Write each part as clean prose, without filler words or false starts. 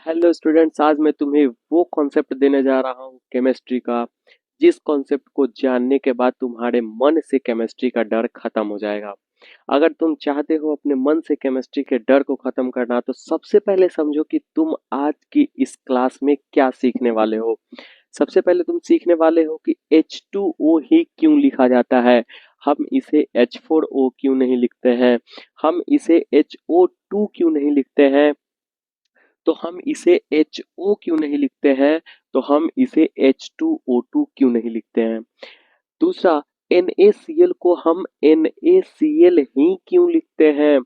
Hello students, आज मैं तुम्हें वो कॉन्सेप्ट देने जा रहा हूँ केमिस्ट्री का, जिस कॉन्सेप्ट को जानने के बाद तुम्हारे मन से केमिस्ट्री का डर खत्म हो जाएगा। अगर तुम चाहते हो अपने मन से केमिस्ट्री के डर को खत्म करना, तो सबसे पहले समझो कि तुम आज की इस क्लास में क्या सीखने वाले हो। सबसे पहले तुम सीखने वाले हो कि H2O ही क्यों लिखा जाता है, हम इसे H4O क्यों नहीं लिखते हैं, हम इसे HO2 क्यों नहीं लिखते हैं, तो हम इसे HO क्यों नहीं लिखते हैं, तो हम इसे H2O2 क्यों नहीं लिखते हैं। दूसरा, NaCl को हम NaCl ही क्यों लिखते हैं,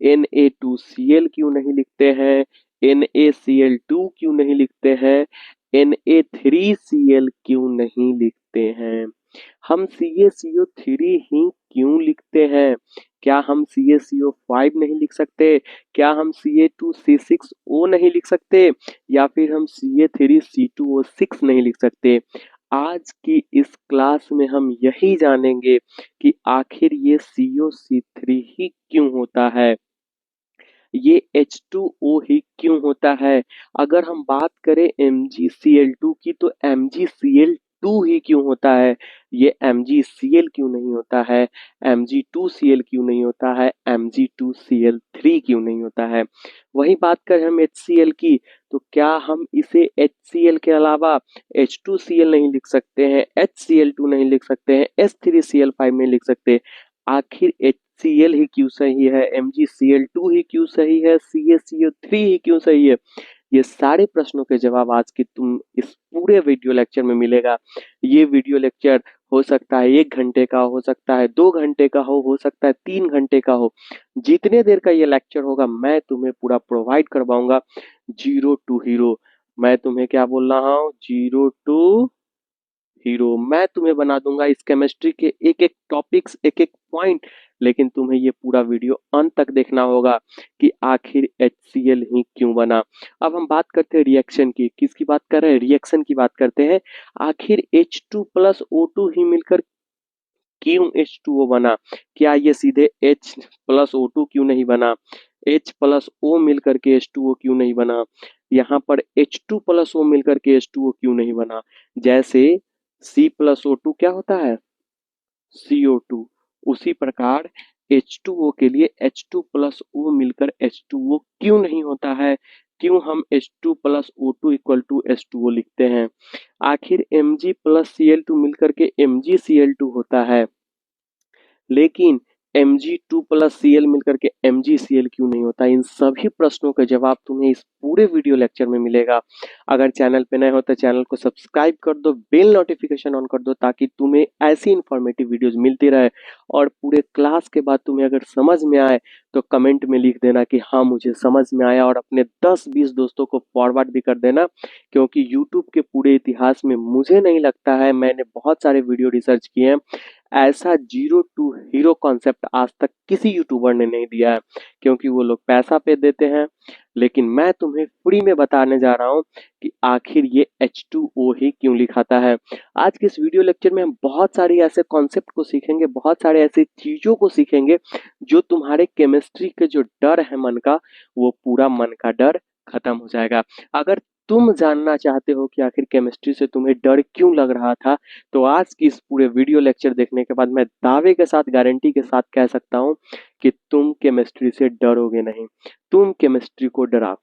Na2Cl क्यों नहीं लिखते हैं, NaCl2 क्यों नहीं लिखते हैं, Na3Cl क्यों नहीं लिखते हैं। हम CaCO3 ही क्यों लिखते हैं, क्या हम CaCO5 नहीं लिख सकते, क्या हम Ca2C6O नहीं लिख सकते, या फिर हम Ca3C2O6 नहीं लिख सकते। आज की इस क्लास में हम यही जानेंगे कि आखिर ये CO C3 ही क्यों होता है, ये H2O ही क्यों होता है। अगर हम बात करें MgCl2 की, तो MgCl2 ही क्यों होता है, ये MgCl क्यों नहीं होता है, Mg2Cl क्यों नहीं होता है, Mg2Cl3 क्यों नहीं होता है। वही बात करें हम HCl की, तो क्या हम इसे HCl के अलावा H2Cl नहीं लिख सकते हैं, HCl2 नहीं लिख सकते हैं, H3Cl5 नहीं लिख सकते। आखिर HCl ही क्यों सही है, MgCl2 ही क्यों सही है, CaCO3 ही क्यों सही है। ये सारे प्रश्नों के जवाब आज की तुम इस पूरे वीडियो लेक्चर में मिलेगा। ये वीडियो लेक्चर हो सकता है 1 घंटे का, हो सकता है 2 घंटे का, हो सकता है 3 घंटे का हो। जितने देर का ये लेक्चर होगा मैं तुम्हें पूरा प्रोवाइड करवाऊंगा, जीरो टू हीरो। मैं तुम्हें क्या बोल रहा हूँ, जीरो टू हीरो। मैं तुम्हें बना दूंगा इस केमिस्ट्री के एक एक टॉपिक्स, एक एक पॉइंट। लेकिन तुम्हें ये पूरा वीडियो अंत तक देखना होगा कि आखिर HCl ही क्यों बना। अब हम बात करते हैं रिएक्शन की, किसकी बात कर रहे हैं, रिएक्शन की बात करते हैं। आखिर H2 प्लस O2 ही मिलकर क्यों H2O बना, क्या ये सीधे H प्लस O2 क्यों नहीं बना, H प्लस O मिलकर के H2O क्यों नहीं बना, यहाँ पर H2 प्लस O मिलकर के H2O क्यों नहीं बना। जैसे C प्लस O2 क्या होता है, CO2, उसी प्रकार H2O के लिए H2 प्लस O मिलकर H2O क्यों नहीं होता है, क्यों हम H2 plus O2 equal to H2O लिखते हैं। आखिर Mg प्लस Cl2 मिलकर के MgCl2 होता है, लेकिन Mg2 प्लस Cl मिलकर के MgCl क्यों नहीं होता। इन सभी प्रश्नों का जवाब तुम्हें इस पूरे वीडियो लेक्चर में मिलेगा। अगर चैनल पे नए हो तो चैनल को सब्सक्राइब कर दो, बेल नोटिफिकेशन ऑन कर दो, ताकि तुम्हें ऐसी इंफॉर्मेटिव वीडियोस मिलती रहे। और पूरे क्लास के बाद तुम्हें अगर समझ में आए तो कमेंट में लिख देना कि हाँ मुझे समझ में आया, और अपने 10-20 दोस्तों को फॉरवर्ड भी कर देना। क्योंकि यूट्यूब के पूरे इतिहास में मुझे नहीं लगता है, मैंने बहुत सारे वीडियो रिसर्च किए हैं, ऐसा जीरो टू हीरो कॉन्सेप्ट आज तक किसी यूट्यूबर ने नहीं दिया है। क्योंकि वो लोग पैसा पे देते हैं, लेकिन मैं तुम्हें फ्री में बताने जा रहा हूँ कि आखिर ये H2O ही क्यों लिखाता है। आज के इस वीडियो लेक्चर में हम बहुत सारी ऐसे कॉन्सेप्ट को सीखेंगे, बहुत सारे ऐसी चीजों को सीखेंगे जो तुम्हारे केमिस्ट्री के जो डर है मन का, वो पूरा मन का डर खत्म हो जाएगा। अगर तुम जानना चाहते हो कि आखिर केमिस्ट्री से तुम्हें डर क्यों लग रहा था, तो आज की इस पूरे वीडियो लेक्चर देखने के बाद मैं दावे के साथ, गारंटी के साथ कह सकता हूँ कि तुम केमिस्ट्री से डरोगे नहीं, तुम केमिस्ट्री को डरा,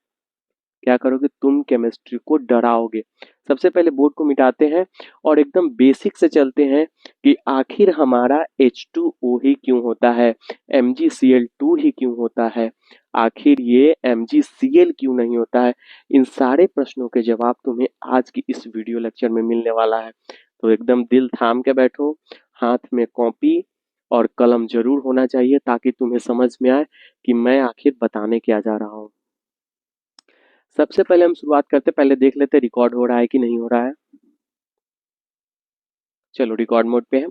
क्या करोगे, तुम केमिस्ट्री को डराओगे। सबसे पहले बोर्ड को मिटाते हैं और एकदम बेसिक से चलते हैं कि आखिर हमारा H2O ही क्यों होता है, MgCl2 ही क्यों होता है, आखिर ये MgCl क्यों नहीं होता है। इन सारे प्रश्नों के जवाब तुम्हें आज की इस वीडियो लेक्चर में मिलने वाला है। तो एकदम दिल थाम के बैठो, हाथ में कॉपी और कलम जरूर होना चाहिए, ताकि तुम्हें समझ में आए कि मैं आखिर बताने क्या जा रहा हूँ। सबसे पहले हम शुरुआत करते, पहले देख लेते रिकॉर्ड हो रहा है कि नहीं हो रहा है। चलो रिकॉर्ड मोड पे है।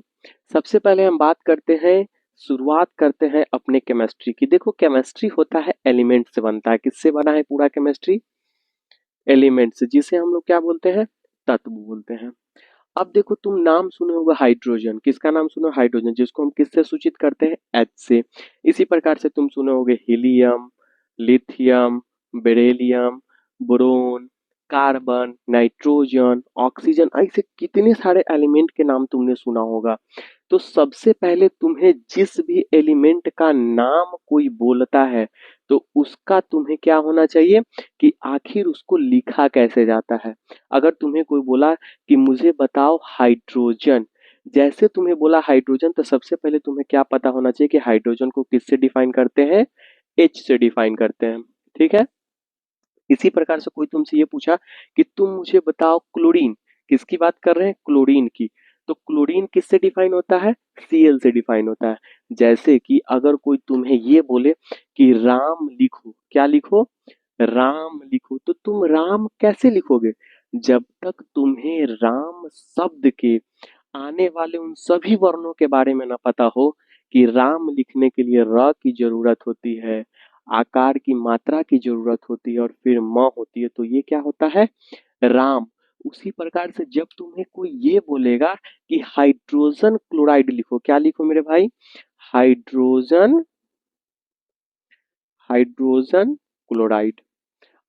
सबसे पहले हम बात करते हैं, शुरुआत करते हैं अपने केमिस्ट्री की। देखो केमिस्ट्री होता है एलिमेंट से बनता है, किससे बना है पूरा केमिस्ट्री, एलिमेंट से, जिसे हम लोग क्या बोलते हैं, तत्व बोलते हैं। अब देखो तुम नाम सुने होगा हाइड्रोजन, किसका नाम सुनो, हाइड्रोजन, जिसको हम किससे सूचित करते हैं, H से। इसी प्रकार से तुम सुने होगे helium, lithium, beryllium, boron, carbon, nitrogen, oxygen, ऐसे कितने सारे एलिमेंट के नाम तुमने सुना होगा। तो सबसे पहले तुम्हें जिस भी एलिमेंट का नाम कोई बोलता है तो उसका तुम्हें क्या होना चाहिए कि आखिर उसको लिखा कैसे जाता है। अगर तुम्हें कोई बोला कि मुझे बताओ हाइड्रोजन, जैसे तुम्हें बोला हाइड्रोजन तो सबसे पहले तुम्हें क्या पता होना चाहिए कि हाइड्रोजन को किससे डिफाइन करते हैं, एच से डिफाइन करते हैं। ठीक है। इसी प्रकार से कोई तुमसे ये पूछा कि तुम मुझे बताओ क्लोरीन, किसकी बात कर रहे हैं, क्लोरीन की। तो क्लोरीन किससे डिफाइन होता है, Cl से डिफाइन होता है। जैसे कि अगर कोई तुम्हें ये बोले कि राम लिखो, क्या लिखो, राम लिखो, तो तुम राम कैसे लिखोगे, जब तक तुम्हें राम शब्द के आने वाले उन सभी वर्णों के बारे में ना पता हो कि राम लिखने के लिए र की जरूरत होती है, आकार की मात्रा की जरूरत होती है और फिर म होती है, तो ये क्या होता है, राम। उसी प्रकार से जब तुम्हें कोई ये बोलेगा कि हाइड्रोजन क्लोराइड लिखो, क्या लिखो मेरे भाई, हाइड्रोजन, हाइड्रोजन क्लोराइड।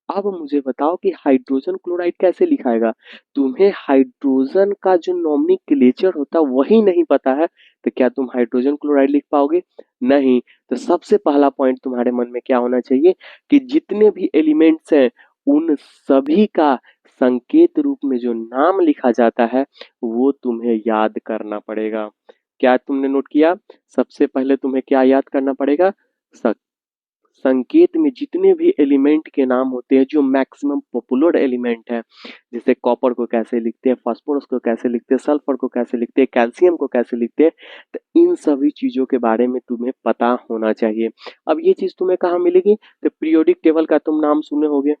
अब मुझे बताओ कि हाइड्रोजन क्लोराइड कैसे लिखाएगा। तुम्हें हाइड्रोजन का जो नोमेनक्लेचर होता है वही नहीं पता है तो क्या तुम हाइड्रोजन क्लोराइड लिख पाओगे, नहीं। तो सबसे पहला पॉइंट तुम्हारे मन में क्या होना चाहिए कि जितने भी एलिमेंट्स हैं उन सभी का संकेत रूप में जो नाम लिखा जाता है वो तुम्हें याद करना पड़ेगा। क्या तुमने नोट किया, सबसे पहले तुम्हें क्या याद करना पड़ेगा, संकेत में जितने भी एलिमेंट के नाम होते हैं जो मैक्सिमम पॉपुलर एलिमेंट है, जैसे कॉपर को कैसे लिखते हैं, फास्फोरस को कैसे लिखते हैं, सल्फर को कैसे लिखते हैं, कैल्शियम को कैसे लिखते हैं, तो इन सभी चीजों के बारे में तुम्हें पता होना चाहिए। अब ये चीज तुम्हें कहाँ मिलेगी, तो पीरियोडिक टेबल का तुम नाम सुने होगे।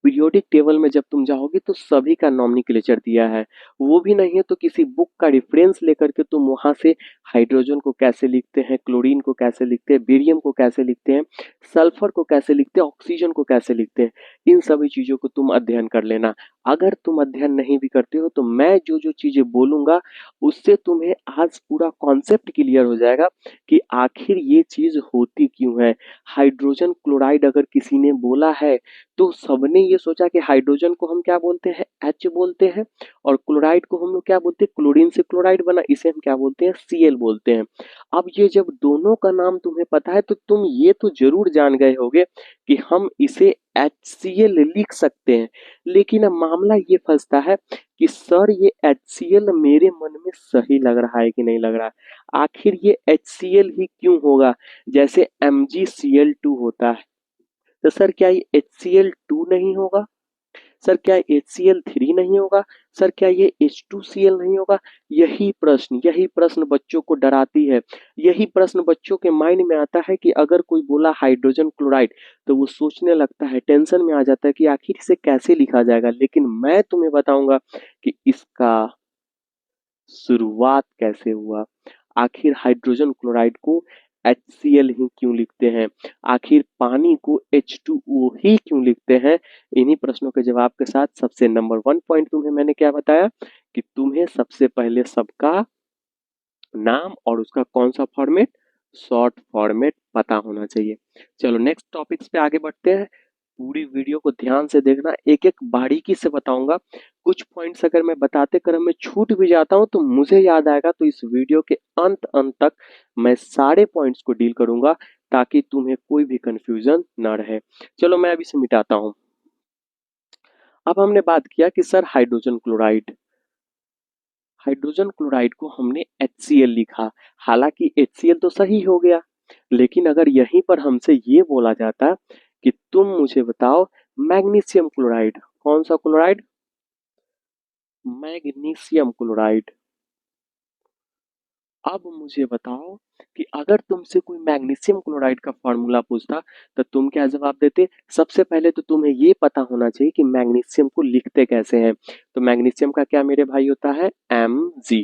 पीरियोडिक टेबल में जब तुम जाओगे तो सभी का नोमेनक्लेचर दिया है, वो भी नहीं है तो किसी बुक का रेफरेंस लेकर के तुम वहां से हाइड्रोजन को कैसे लिखते हैं, क्लोरीन को कैसे लिखते हैं, बेरियम को कैसे लिखते हैं, सल्फर को कैसे लिखते हैं, ऑक्सीजन को कैसे लिखते हैं, इन सभी चीजों को तुम अध्ययन कर लेना। अगर तुम अध्ययन नहीं भी करते हो तो मैं जो जो चीजें बोलूंगा उससे तुम्हें आज पूरा कॉन्सेप्ट क्लियर हो जाएगा कि आखिर ये चीज होती क्यों है। हाइड्रोजन क्लोराइड अगर किसी ने बोला है तो सबने ये सोचा कि हाइड्रोजन को हम क्या बोलते हैं, एच बोलते हैं, और क्लोराइड को हम लोग क्या बोलते हैं, क्लोरीन से क्लोराइड बना, इसे हम क्या बोलते हैं, Cl बोलते हैं। अब ये जब दोनों का नाम तुम्हें पता है तो तुम ये तो जरूर जान गए होगे कि हम इसे HCl लिख सकते हैं। लेकिन अब मामला ये फंसता है कि सर ये HCl मेरे मन में सही लग रहा है कि नहीं लग रहा है, आखिर ये HCl ही क्यों होगा, जैसे MgCl2 होता है, तो सर क्या ये HCl2 नहीं होगा, सर क्या HCl3 नहीं होगा, सर क्या ये H2Cl नहीं होगा। यही प्रश्न बच्चों को डराती है। यही प्रश्न बच्चों के माइंड में आता है कि अगर कोई बोला हाइड्रोजन क्लोराइड तो वो सोचने लगता है, टेंशन में आ जाता है कि आखिर इसे कैसे लिखा जाएगा। लेकिन मैं तुम्हें बताऊंगा कि इसका शुरुआत कैसे हुआ, आखिर हाइड्रोजन क्लोराइड को HCl ही क्यों लिखते हैं, आखिर पानी को H2O ही क्यों लिखते हैं। इन्हीं प्रश्नों के जवाब के साथ सबसे नंबर 1 पॉइंट तुम्हें मैंने क्या बताया कि तुम्हें सबसे पहले सबका नाम और उसका कौन सा फॉर्मेट, शॉर्ट फॉर्मेट पता होना चाहिए। चलो नेक्स्ट टॉपिक्स पे आगे बढ़ते हैं। पूरी वीडियो को ध्यान से देखना, एक एक बारीकी से बताऊंगा। कुछ पॉइंट्स अगर मैं बताते क्रम में छूट भी जाता हूं तो मुझे याद आएगा, तो इस वीडियो के अंत अंत तक मैं सारे पॉइंट्स को डील करूंगा ताकि तुम्हें कोई भी कंफ्यूजन ना रहे। चलो मैं अभी से मिटाता हूं। अब हमने बात किया कि सर हाइड्रोजन क्लोराइड को हमने HCl लिखा, हालांकि HCl तो सही हो गया, लेकिन अगर यहीं पर हमसे ये बोला जाता कि तुम मुझे बताओ मैग्नीशियम क्लोराइड, कौन सा क्लोराइड, मैग्नीशियम क्लोराइड। अब मुझे बताओ कि अगर तुमसे कोई मैग्नीशियम क्लोराइड का फॉर्मूला पूछता तो तुम क्या जवाब देते। सबसे पहले तो तुम्हें ये पता होना चाहिए कि मैग्नीशियम को लिखते कैसे हैं। तो मैग्नीशियम का क्या मेरे भाई होता है, Mg।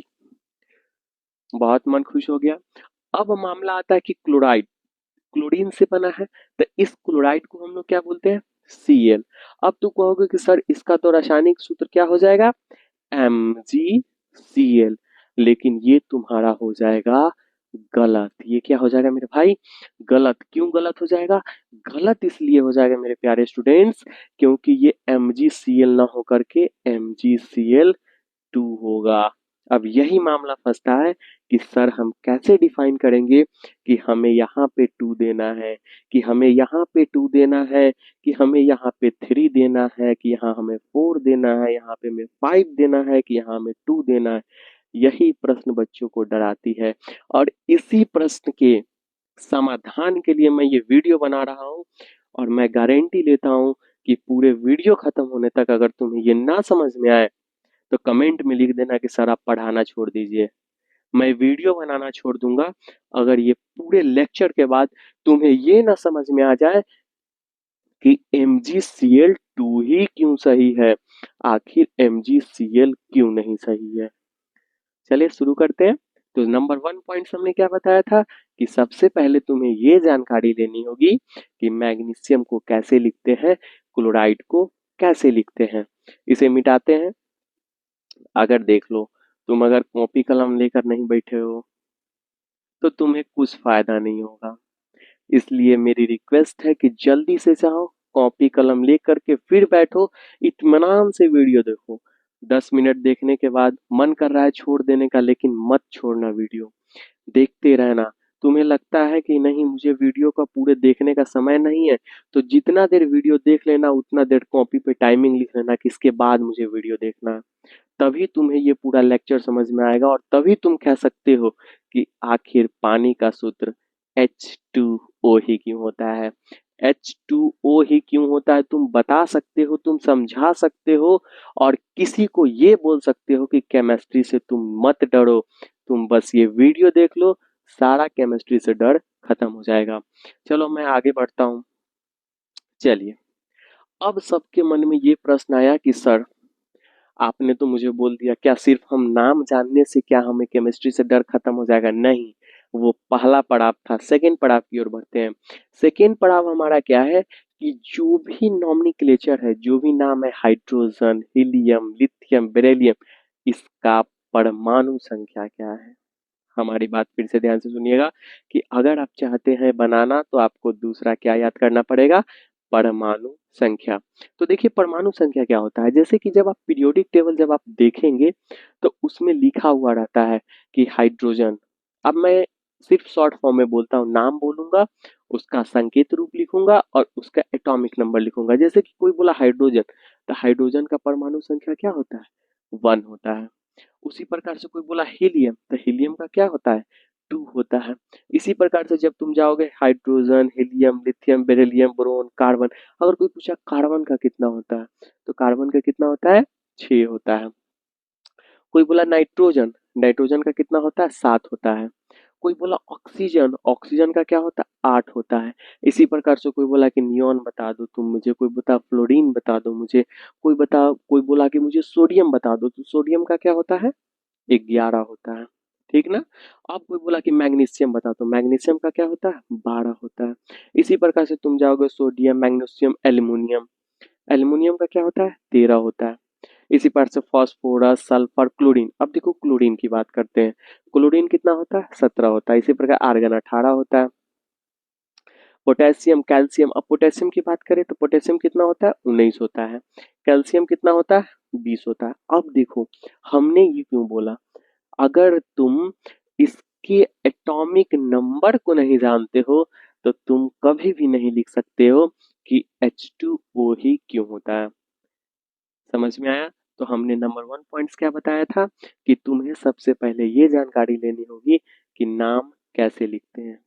बहुत मन खुश हो गया। अब मामला आता है कि क्लोराइड क्लोरीन से बना है, तो इस क्लोराइड को हम लोग क्या बोलते हैं, Cl। अब तू कहोगे कि सर इसका तो रासायनिक सूत्र क्या हो जाएगा, MgCl, लेकिन ये तुम्हारा हो जाएगा गलत। ये क्या हो जाएगा मेरे भाई? गलत। क्यों गलत हो जाएगा? गलत इसलिए हो जाएगा मेरे प्यारे स्टूडेंट्स, क्योंकि ये MgCl ना होकर के MgCl2 होगा। अब यही मामला फंसता है कि सर हम कैसे डिफाइन करेंगे कि हमें यहाँ पे 2 देना है, कि हमें यहाँ पे 2 देना है, कि हमें यहाँ पे 3 देना है, कि यहाँ हमें 4 देना है, यहाँ पे हमें 5 देना है, कि यहाँ हमें 2 देना है। यही प्रश्न बच्चों को डराती है, और इसी प्रश्न के समाधान के लिए मैं ये वीडियो बना रहा हूँ, और मैं गारंटी लेता हूँ कि पूरे वीडियो खत्म होने तक अगर तुम्हें ये ना समझ में आए तो कमेंट में लिख देना कि सर आप पढ़ाना छोड़ दीजिए। मैं वीडियो बनाना छोड़ दूंगा अगर ये पूरे लेक्चर के बाद तुम्हें ये ना समझ में आ जाए कि MgCl2 ही क्यों सही है, आखिर MgCl क्यों नहीं सही है। चलिए शुरू करते हैं। तो नंबर 1 पॉइंट हमने क्या बताया था कि सबसे पहले तुम्हें ये जानकारी लेनी होगी कि मैग्नीशियम को कैसे लिखते हैं, क्लोराइड को कैसे लिखते हैं। इसे मिटाते हैं। अगर देख लो, तुम अगर कॉपी कलम लेकर नहीं बैठे हो तो तुम्हें कुछ फायदा नहीं होगा। इसलिए मेरी रिक्वेस्ट है कि जल्दी से जाओ, कॉपी कलम लेकर के फिर बैठो, इत्मीनान से वीडियो देखो। 10 मिनट देखने के बाद मन कर रहा है छोड़ देने का, लेकिन मत छोड़ना वीडियो, देखते रहना। तुम्हें लगता है कि नहीं मुझे वीडियो का पूरे देखने का समय नहीं है, तो जितना देर वीडियो देख लेना उतना देर कॉपी पे टाइमिंग लिख लेना कि इसके बाद मुझे वीडियो देखना है। तभी तुम्हें ये पूरा लेक्चर समझ में आएगा, और तभी तुम कह सकते हो कि आखिर पानी का सूत्र H2O ही क्यों होता है। H2O ही क्यों होता है तुम बता सकते हो, तुम समझा सकते हो, और किसी को ये बोल सकते हो कि केमिस्ट्री से तुम मत डरो, तुम बस ये वीडियो देख लो, सारा केमिस्ट्री से डर खत्म हो जाएगा। चलो मैं आगे बढ़ता हूँ। चलिए, अब सबके मन में ये प्रश्न आया कि सर आपने तो मुझे बोल दिया, क्या सिर्फ हम नाम जानने से क्या हमें केमिस्ट्री से डर खत्म हो जाएगा? नहीं, वो पहला पड़ाव था। सेकेंड पड़ाव की ओर बढ़ते हैं। सेकेंड पड़ाव हमारा क्या है कि जो भी नॉमेनक्लेचर है, जो भी नाम है, हाइड्रोजन, हीलियम, लिथियम, बेरिलियम, इसका परमाणु संख्या क्या है। हमारी बात फिर से ध्यान से सुनिएगा कि अगर आप चाहते हैं बनाना तो आपको दूसरा क्या याद करना पड़ेगा, परमाणु संख्या। तो देखिए परमाणु संख्या क्या होता है, जैसे कि जब आप पीरियोडिक टेबल जब आप देखेंगे तो उसमें लिखा हुआ रहता है कि हाइड्रोजन। अब मैं सिर्फ शॉर्ट फॉर्म में बोलता हूँ, नाम बोलूंगा, उसका संकेत रूप लिखूंगा और उसका एटॉमिक नंबर लिखूंगा। जैसे कि कोई बोला हाइड्रोजन, तो हाइड्रोजन का परमाणु संख्या क्या होता है, 1 होता है। उसी प्रकार से कोई बोला हीलियम, तो हीलियम का क्या होता है, 2 होता है। इसी प्रकार से जब तुम जाओगे hydrogen, helium, lithium, beryllium, boron, carbon, अगर कोई पूछा कार्बन का कितना होता है, तो कार्बन का कितना होता है, 6 होता है। कोई बोला नाइट्रोजन, नाइट्रोजन का कितना होता है, 7 होता है। कोई बोला ऑक्सीजन, ऑक्सीजन का क्या होता है, 8 होता है। इसी प्रकार से कोई बोला कि नियॉन बता दो तुम मुझे, कोई बता फ्लोरीन बता दो मुझे, कोई बोला कि मुझे सोडियम बता दो, तो सोडियम का क्या होता है, 11 होता है। ठीक ना। अब कोई बोला कि मैग्नीशियम बता, तो मैग्नीशियम का क्या होता है, 12 होता है। इसी प्रकार से तुम जाओगे सोडियम, मैग्नीशियम, एल्युमिनियम, एल्युमिनियम का क्या होता है, 13 होता है। इसी प्रकार से फास्फोरस, सल्फर, क्लोरीन। अब देखो क्लोरीन की बात करते हैं, क्लोरीन कितना होता है, 17 होता है। इसी प्रकार आर्गन 18 होता है। पोटेशियम, कैल्शियम, अब पोटेशियम की बात करें तो पोटेशियम कितना होता है, 19 होता है। कैल्शियम कितना होता है, 20 होता है। अब देखो हमने ये क्यों बोला, अगर तुम इसके एटॉमिक नंबर को नहीं जानते हो तो तुम कभी भी नहीं लिख सकते हो कि H2O ही क्यों होता है। समझ में आया। तो हमने नंबर 1 पॉइंट्स क्या बताया था कि तुम्हें सबसे पहले ये जानकारी लेनी होगी कि नाम कैसे लिखते हैं।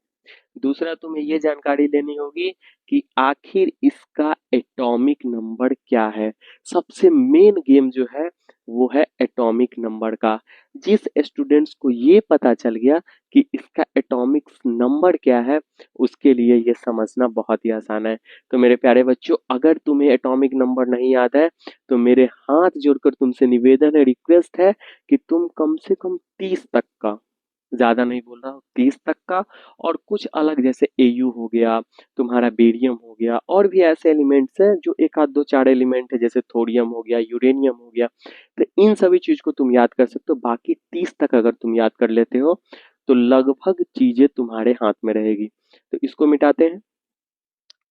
दूसरा तुम्हें ये जानकारी लेनी होगी कि आखिर इसका एटॉमिक नंबर क्या है। सबसे मेन गेम जो है वो है एटॉमिक नंबर का। जिस स्टूडेंट्स को ये पता चल गया कि इसका एटॉमिक नंबर क्या है, उसके लिए ये समझना बहुत ही आसान है। तो मेरे प्यारे बच्चों, अगर तुम्हें एटॉमिक नंबर नहीं याद है तो मेरे हाथ जोड़कर तुमसे निवेदन है, रिक्वेस्ट है कि तुम कम से कम 30 तक का, ज्यादा नहीं बोल रहा हूँ, 30 तक का, और कुछ अलग जैसे Au हो गया, तुम्हारा बेरियम हो गया, और भी ऐसे एलिमेंट्स हैं जो एक आध दो चार एलिमेंट है, जैसे थोरियम हो गया, यूरेनियम हो गया। तो इन सभी चीज को तुम याद कर सकते हो। बाकी 30 तक अगर तुम याद कर लेते हो तो लगभग चीजें तुम्हारे हाथ में रहेगी। तो इसको मिटाते हैं।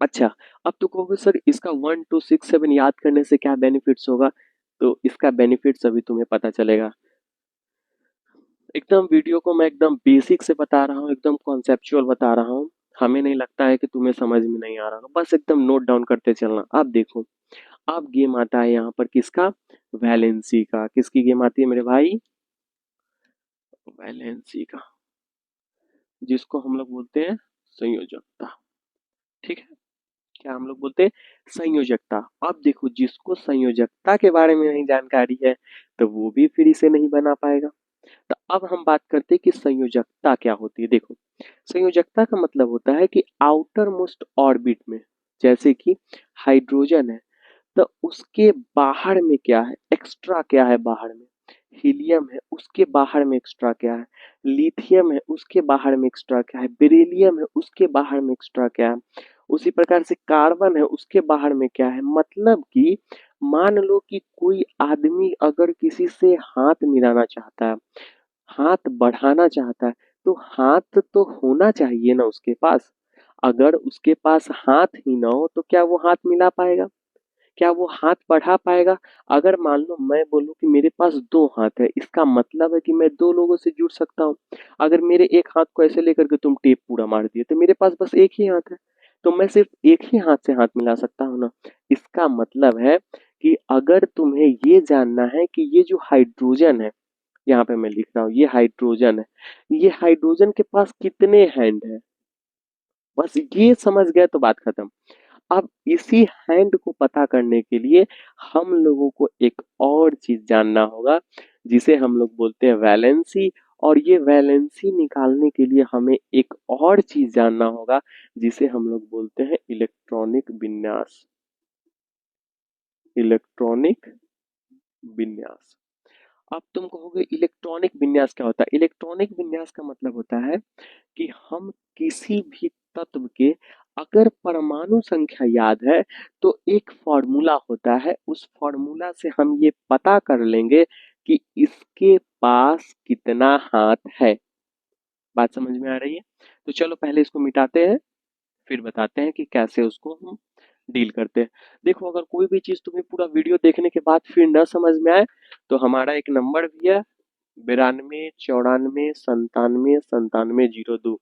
अच्छा, अब तो कहोगे सर इसका 1 2 6 7 याद करने से क्या बेनिफिट्स होगा? तो इसका बेनिफिट्स अभी तुम्हें पता चलेगा। एकदम वीडियो को मैं एकदम बेसिक से बता रहा हूँ, एकदम कॉन्सेप्चुअल बता रहा हूँ। हमें नहीं लगता है कि तुम्हें समझ में नहीं आ रहा होगा, बस एकदम नोट डाउन करते चलना। अब देखो, अब गेम आता है यहाँ पर किसका? वैलेंसी का। किसकी गेम आती है मेरे भाई? वैलेंसी का, जिसको हम लोग बोलते हैं संयोजकता। ठीक है, क्या हम लोग बोलते हैं? संयोजकता। अब देखो, जिसको संयोजकता के बारे में नहीं जानकारी है तो वो भी फिर इसे नहीं बना पाएगा। तो अब हम बात करते हैं कि संयोजकता क्या होती है। देखो, संयोजकता का मतलब होता है कि आउटर मोस्ट ऑर्बिट में, जैसे कि हाइड्रोजन है, तो उसके बाहर में क्या है, एक्स्ट्रा क्या है बाहर में? हीलियम है, उसके बाहर में एक्स्ट्रा क्या है? लिथियम है, उसके बाहर में एक्स्ट्रा क्या है? बेरिलियम है, उसके बाहर में एक्स्ट्रा क्या है? उसी प्रकार से कार्बन है, उसके बाहर में क्या है? मतलब कि मान लो कि कोई आदमी अगर किसी से हाथ मिलाना चाहता है, हाथ बढ़ाना चाहता है, तो हाथ तो होना चाहिए ना उसके पास। अगर उसके पास हाथ ही ना हो तो क्या वो हाथ मिला पाएगा? क्या वो हाथ बढ़ा पाएगा? अगर मान लो मैं बोलूं कि मेरे पास दो हाथ है, इसका मतलब है कि मैं दो लोगों से जुड़ सकता हूँ। अगर मेरे एक हाथ को ऐसे लेकर के तुम टेप पूरा मार दिए तो मेरे पास बस एक ही हाथ है, तो मैं सिर्फ एक ही हाथ से हाथ मिला सकता हूँ ना। इसका मतलब है कि अगर तुम्हें ये जानना है कि ये जो हाइड्रोजन है, यहाँ पे मैं लिख रहा हूँ ये हाइड्रोजन है, ये हाइड्रोजन के पास कितने हैंड है, बस ये समझ गए तो बात खत्म। अब इसी हैंड को पता करने के लिए हम लोगों को एक और चीज जानना होगा, जिसे हम लोग बोलते हैं वैलेंसी। और ये वैलेंसी निकालने के लिए हमें एक और चीज जानना होगा, जिसे हम लोग बोलते हैं इलेक्ट्रॉनिक विन्यास। इलेक्ट्रॉनिक विन्यास। अब तुम कहोगे इलेक्ट्रॉनिक विन्यास क्या होता है? इलेक्ट्रॉनिक विन्यास का मतलब होता है कि हम किसी भी तत्व के, अगर परमाणु संख्या याद है तो एक फॉर्मूला होता है, उस फॉर्मूला से हम ये पता कर लेंगे कि इसके पास कितना हाथ है। बात समझ में आ रही है? तो चलो पहले इसको मिटाते हैं, फिर बताते हैं कि कैसे उसको हम डील करते हैं। देखो, अगर कोई भी चीज तुम्हें पूरा वीडियो देखने के बाद फिर न समझ में आए तो हमारा एक नंबर भी है, 92 94 97 97 02।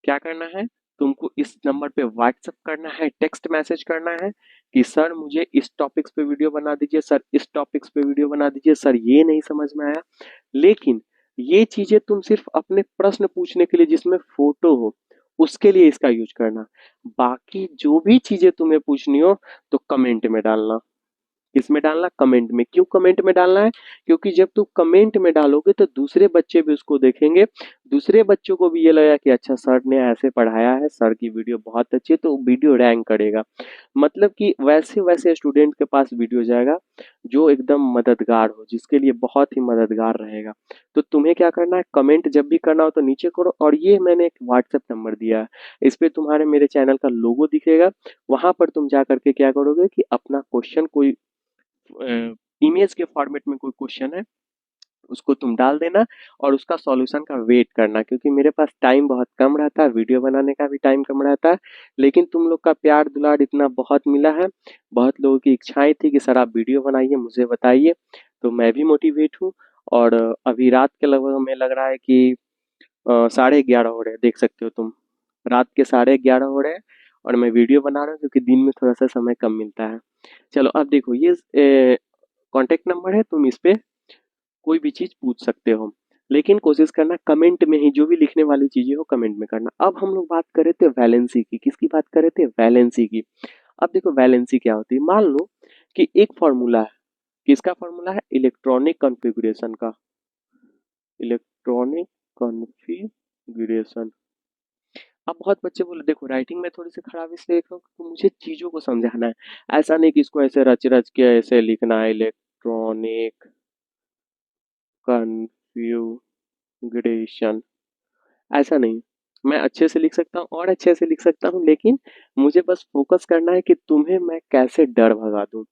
क्या करना है? तुमको इस नंबर पे व्हाट्सएप करना है, टेक्स्ट मैसेज करना है कि सर मुझे इस टॉपिक्स पे वीडियो बना दीजिए, सर इस टॉपिक्स पे वीडियो बना दीजिए, सर ये नहीं समझ में आया। लेकिन ये चीजें तुम सिर्फ अपने प्रश्न पूछने के लिए जिसमें फोटो हो, उसके लिए इसका यूज करना। बाकी जो भी चीजें तुम्हें पूछनी हो तो कमेंट में डालना। किसमें डालना? कमेंट में। क्यों कमेंट में डालना है? क्योंकि जब तुम कमेंट में डालोगे तो दूसरे बच्चे भी उसको देखेंगे, दूसरे बच्चों को भी ये लगेगा कि अच्छा सर ने ऐसे पढ़ाया है, सर की वीडियो बहुत अच्छी है, तो वीडियो रैंक करेगा। मतलब कि वैसे वैसे स्टूडेंट के पास वीडियो जाएगा जो एकदम मददगार हो, जिसके लिए बहुत ही मददगार रहेगा। तो तुम्हें क्या करना है, कमेंट जब भी करना हो तो नीचे करो। और ये मैंने एक व्हाट्सएप नंबर दिया है, इस पे तुम्हारे मेरे चैनल का लोगो दिखेगा। वहां पर तुम जा करके क्या करोगे कि अपना क्वेश्चन, कोई इमेज के फॉर्मेट में कोई क्वेश्चन है, उसको तुम डाल देना और उसका सॉल्यूशन का वेट करना। क्योंकि मेरे पास टाइम बहुत कम रहता है, वीडियो बनाने का भी टाइम कम रहता है, लेकिन तुम लोग का प्यार दुलार इतना बहुत मिला है, बहुत लोगों की इच्छाएं थी कि सर आप वीडियो बनाइए, मुझे बताइए, तो मैं भी मोटिवेट हूँ। और अभी रात के लगभग हमें लग रहा है कि 11:30 हो रहे हैं, देख सकते हो तुम, रात के 11:30 हो रहे हैं और मैं वीडियो बना रहा हूँ क्योंकि दिन में थोड़ा सा समय कम मिलता है। चलो अब देखो, ये कॉन्टेक्ट नंबर है, तुम इस पे कोई भी चीज पूछ सकते हो, लेकिन कोशिश करना कमेंट में ही जो भी लिखने वाली चीजें हो कमेंट में करना। अब हम लोग बात कर रहे थे वैलेंसी की। किसकी बात कर रहे थे? वैलेंसी की। अब देखो वैलेंसी क्या होती है। मान लो कि एक फॉर्मूला है, किसका फॉर्मूला है? इलेक्ट्रॉनिक कॉन्फ़िगरेशन का। Electronic configuration. अब बहुत बच्चे बोले देखो राइटिंग में थोड़ी सी खराब इसलिए लिख रहा हूँ क्योंकि मुझे चीजों को समझाना है। ऐसा नहीं कि इसको ऐसे रच रच के ऐसे लिखना है, इलेक्ट्रॉनिक कॉन्फ़िगरेशन, ऐसा नहीं। मैं अच्छे से लिख सकता हूँ और अच्छे से लिख सकता हूँ, लेकिन मुझे बस फोकस करना है कि तुम्हें मैं कैसे डर भगा दूं।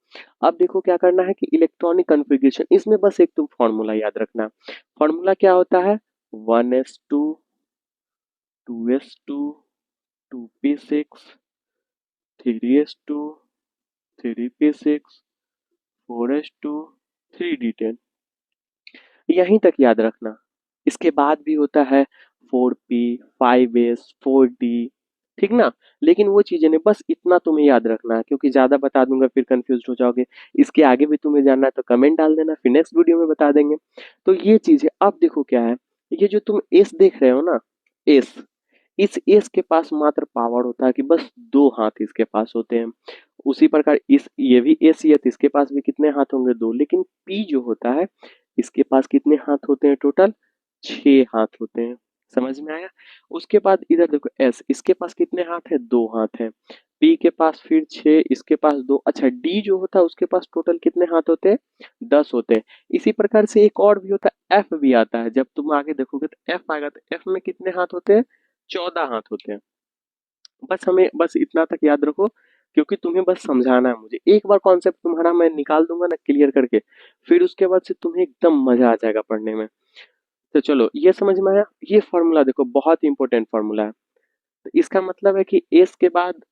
अब देखो क्या करना है कि इलेक्ट्रॉनिक कॉन्फ़िगरेशन, इसमें बस एक तुम फॉर्मूला याद रखना। फॉर्मूला क्या होता है? 1s2, 2s2, 2p6, 3s2, 3p6, 4s2, 3d10। यहीं तक याद रखना। इसके बाद भी होता है 4p, 5s, 4d, ठीक ना। लेकिन वो चीजें नहीं, बस इतना तुम्हें याद रखना है, क्योंकि ज्यादा बता दूंगा फिर कंफ्यूज हो जाओगे। इसके आगे भी तुम्हें जानना है तो कमेंट डाल देना, फिर नेक्स्ट वीडियो में बता देंगे। तो ये चीज है। अब देखो क्या है, ये जो तुम एस देख रहे हो ना, एस, इस एस के पास मात्र पावर होता है कि बस दो हाथ इसके पास होते हैं। उसी प्रकार इस ये भी एस ही है तो इसके पास भी कितने हाथ होंगे, दो। लेकिन पी जो होता है, इसके पास कितने हाथ होते हैं टोटल, छह हाथ होते हैं। समझ में आया। उसके बाद इधर देखो एस, इसके पास कितने हाथ है, दो हाथ है। पी के पास फिर छह, इसके पास दो। अच्छा, डी जो होता है उसके पास टोटल कितने हाथ होते हैं, 10 होते हैं। इसी प्रकार से एक और भी होता है, एफ भी आता है। जब तुम आगे देखोगे तो एफ आएगा, तो एफ में कितने हाथ होते हैं, 14 हाथ होते हैं। बस हमें बस इतना तक याद रखो, क्योंकि तुम्हें बस समझाना है मुझे। एक बार कॉन्सेप्ट तुम्हारा मैं निकाल दूंगा ना क्लियर करके, फिर उसके बाद से तुम्हें एकदम मजा आ जाएगा पढ़ने में। तो चलो, ये समझ में आया। ये फॉर्मूला देखो, बहुत इंपॉर्टेंट फॉर्मूला है। तो इसका मतलब है कि एस के बाद,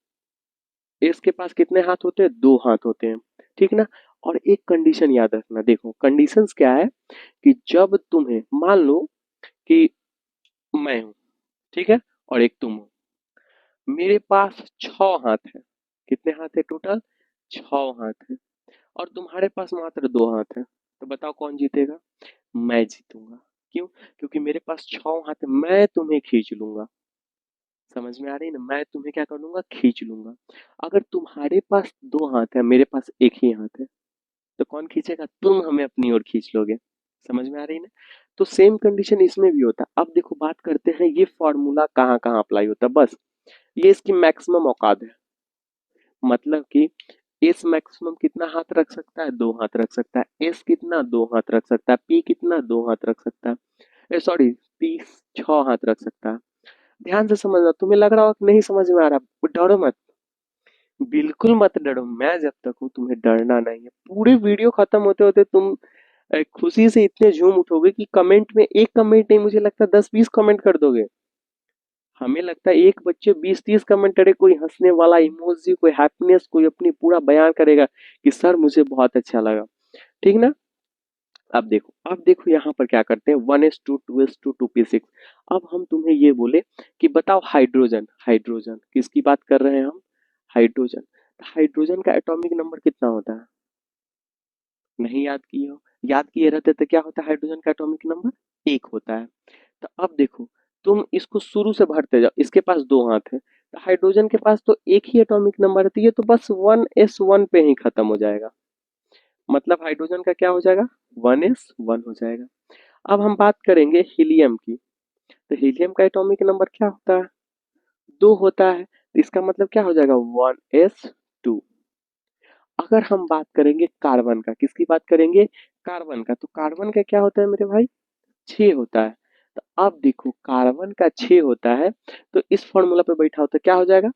एस के पास कितने हाथ होते हैं, दो हाथ होते हैं, ठीक ना। और एक कंडीशन याद रखना। देखो कंडीशंस क्या है, कि जब तुम्हें मान लो कि मैं हूं, ठीक है, और एक तुम हो, मेरे पास 6 हाथ है। कितने हाथ है टोटल, 6 हाथ है। और तुम्हारे पास मात्र 2 हाथ है। तो बताओ कौन जीतेगा, मैं जीतूंगा। क्यों, क्योंकि मेरे पास 6 हाथ है, मैं तुम्हें खींच लूंगा। समझ में आ रही है ना, मैं तुम्हें क्या कर लूंगा, खींच लूंगा। अगर तुम्हारे पास 2 हाथ है, मेरे पास एक ही हाथ है, तो कौन खींचेगा, तुम हमें अपनी ओर खींच लोगे। समझ में आ रही है ना। तो सेम कंडीशन इसमें भी होता है। अब देखो बात करते हैं ये फॉर्मूला कहाँ कहाँ अप्लाई होता है। बस ये इसकी मैक्सिमम औकात है। मतलब कि एस मैक्सिमम कितना हाथ रख सकता है, 2 हाथ रख सकता है। एस कितना, 2 हाथ रख सकता है। पी कितना, 2 हाथ रख सकता है। सॉरी, पी 6 हाथ रख सकता है। ध्यान से समझना, तुम्हें लग रहा हो कि नहीं समझ में आ रहा, डरो मत। बिल्कुल मत डरो, मैं जब तक हूँ तुम्हें डरना नहीं है। पूरे वीडियो खत्म होते होते तुम खुशी से इतने झूम उठोगे कि कमेंट में, एक कमेंट नहीं, मुझे लगता है 10-20 कमेंट कर दोगे। हमें लगता है एक बच्चे 20-30 कमेंट करे, कोई हंसने वाला इमोजी, कोई हैप्पीनेस, कोई अपनी पूरा बयान करेगा कि सर मुझे बहुत अच्छा लगा, ठीक ना। अब देखो यहाँ पर क्या करते हैं, 1s2, 2s2, 2p6। अब हम तुम्हें ये बोले कि बताओ हाइड्रोजन, हाइड्रोजन किसकी बात कर रहे हैं हम, हाइड्रोजन। तो हाइड्रोजन का एटॉमिक नंबर कितना होता है, नहीं याद किए हो, याद किए रहते तो क्या होता है, हाइड्रोजन का एटॉमिक नंबर 1 होता है। तो अब देखो, तुम इसको शुरू से भरते जाओ। इसके पास 2 हाथ है, तो हाइड्रोजन के पास तो एक ही एटॉमिक नंबर है, तो ये तो बस 1s1 पे ही खत्म हो जाएगा। मतलब हाइड्रोजन का क्या हो जाएगा, 1s1 हो जाएगा। अब हम बात करेंगे हीलियम की। तो हीलियम का एटॉमिक नंबर क्या होता है, 2 होता है। तो इसका मतलब क्या हो जाएगा, 1s2। अगर हम बात करेंगे कार्बन का, किसकी बात करेंगे, कार्बन का, तो कार्बन का क्या होता है मेरे भाई, 6 होता है। तो अब देखो कार्बन का 6 होता है, तो इस फॉर्मूला पे बैठा होता है, क्या हो जाएगा,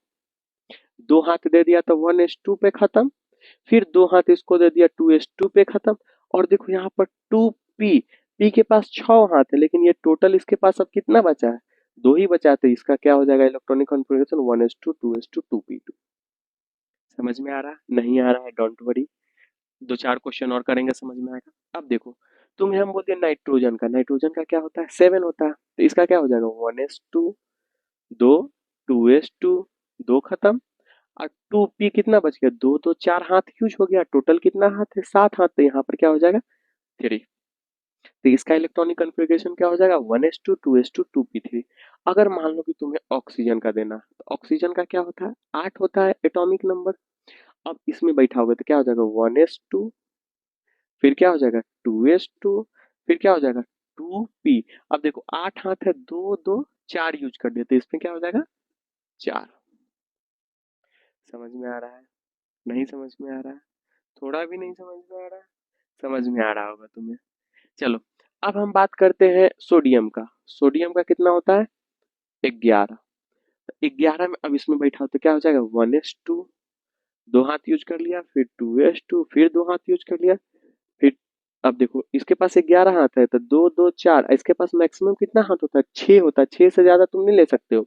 2 हाथ दे दिया तो 1s2 पे खत्म। फिर 2 हाथ इसको दे दिया, 2s2 पे खत्म। और देखो यहाँ पर 2p, p के पास 6 हाथ है, लेकिन ये टोटल इसके पास अब कितना बचा है, दो ही बचा है। तो इसका क्या हो जाएगा, electronic configuration 1s2, 2s2, 2p2। समझ में आ रहा है, नहीं आ रहा है डोंट वरी, 2-4 क्वेश्चन और करेंगे समझ में आएगा। अब देखो, तुम्हें हम बोलते हैं नाइट्रोजन का, नाइट्रोजन का क्या होता है, 7 होता है। तो इसका क्या हो जाएगा, 1s2, 2, 2s2, 2 खत्म। और 2p कितना बच गया, 2 तो 4 हाथ यूज हो गया, टोटल कितना हाथ है, 7 हाथ। तो यहाँ पर क्या हो जाएगा, 3। तो इसका इलेक्ट्रॉनिक कॉन्फ़िगरेशन क्या हो जाएगा, 1s2, 2s2, 2p3। अगर मान लो कि तुम्हें ऑक्सीजन का देना, तो ऑक्सीजन का क्या होता है, 8 होता है एटॉमिक नंबर। अब इसमें बैठाओगे तो क्या हो जाएगा, 1s2, फिर क्या हो जाएगा, 2s2, फिर क्या हो जाएगा, 2p। अब देखो 8 हाथ है, 2 2 4 यूज कर दिया, तो इसमें क्या हो जाएगा, 4। समझ में आ रहा है, नहीं समझ में आ रहा है, थोड़ा भी नहीं समझ में आ रहा है, समझ में आ रहा होगा तुम्हें। चलो, अब हम बात करते हैं सोडियम का। सोडियम का कितना होता है, 11। 11 में अब इसमें बैठा तो क्या हो जाएगा, 1s2, 2 हाथ यूज कर लिया, फिर 2s2, फिर 2 हाथ यूज कर लिया, फिर अब देखो इसके पास 11 हाथ है तो दो दो चार, इसके पास मैक्सिमम कितना हाथ होता है? 6 होता है। 6 से ज्यादा तुम नहीं ले सकते हो।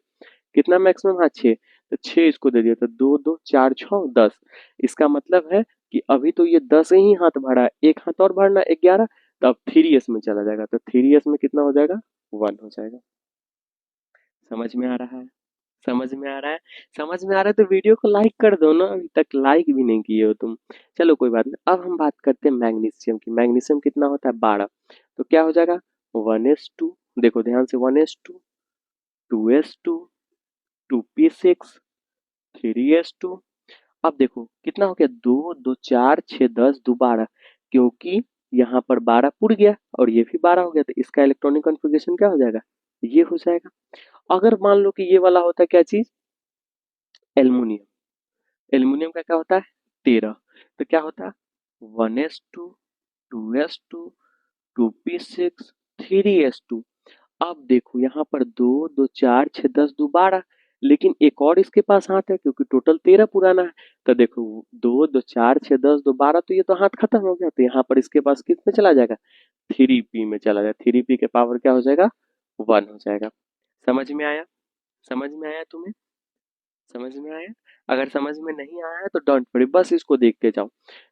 कितना मैक्सिमम? हाँ 6। तो 6 इसको दे दिया तो दो दो चार छः 10। इसका मतलब है कि अभी तो ये 10 ही हाथ बढ़ा है, एक हाथ और बढ़ना 11। तो अब 3s में चला जाएगा तो 3s में कितना हो जाएगा? 1 हो जाएगा। समझ में आ रहा है? समझ में आ रहा है? समझ में आ रहा है तो वीडियो को लाइक कर दो ना, अभी तक लाइक भी नहीं किए हो तुम। चलो कोई बात नहीं, अब हम बात करते हैं मैग्नीशियम की। मैग्नीशियम कितना होता है? 12। तो क्या हो जाएगा? 1s2। देखो ध्यान से, 1s2, 2s2, 2p6, 3s2। अब देखो कितना हो गया? दो दो चार छः 10 दोबारा, क्योंकि यहाँ पर 12 पुर गया और ये भी 12 हो गया, तो इसका इलेक्ट्रॉनिक कॉन्फ़िगरेशन क्या हो जाएगा? ये हो जाएगा। अगर मान लो कि ये वाला होता है क्या चीज? एल्युमिनियम। एल्युमिनियम का क्या होता है? 13। तो क्या होता है? 1s2, 2s2, 2p6, 3s2। अब देखो यहाँ पर दो दो चार छः 10 दोबारा, लेकिन एक और इसके पास हाथ है क्योंकि टोटल 13 पुराना है। तो देखो दो दो चार छः 10 दोबारा, तो ये तो हाथ खत्म हो गया, तो यहाँ पर इसके पास किस में चला जाएगा? 3p में चला जाएगा। 3p के पावर क्या हो जाएगा? 1 हो जाएगा। समझ में आया? समझ में आया तुम्हें? समझ में आया? अगर समझ में नहीं आया है तो डोंट वरी, बस इसको देखते जाओ।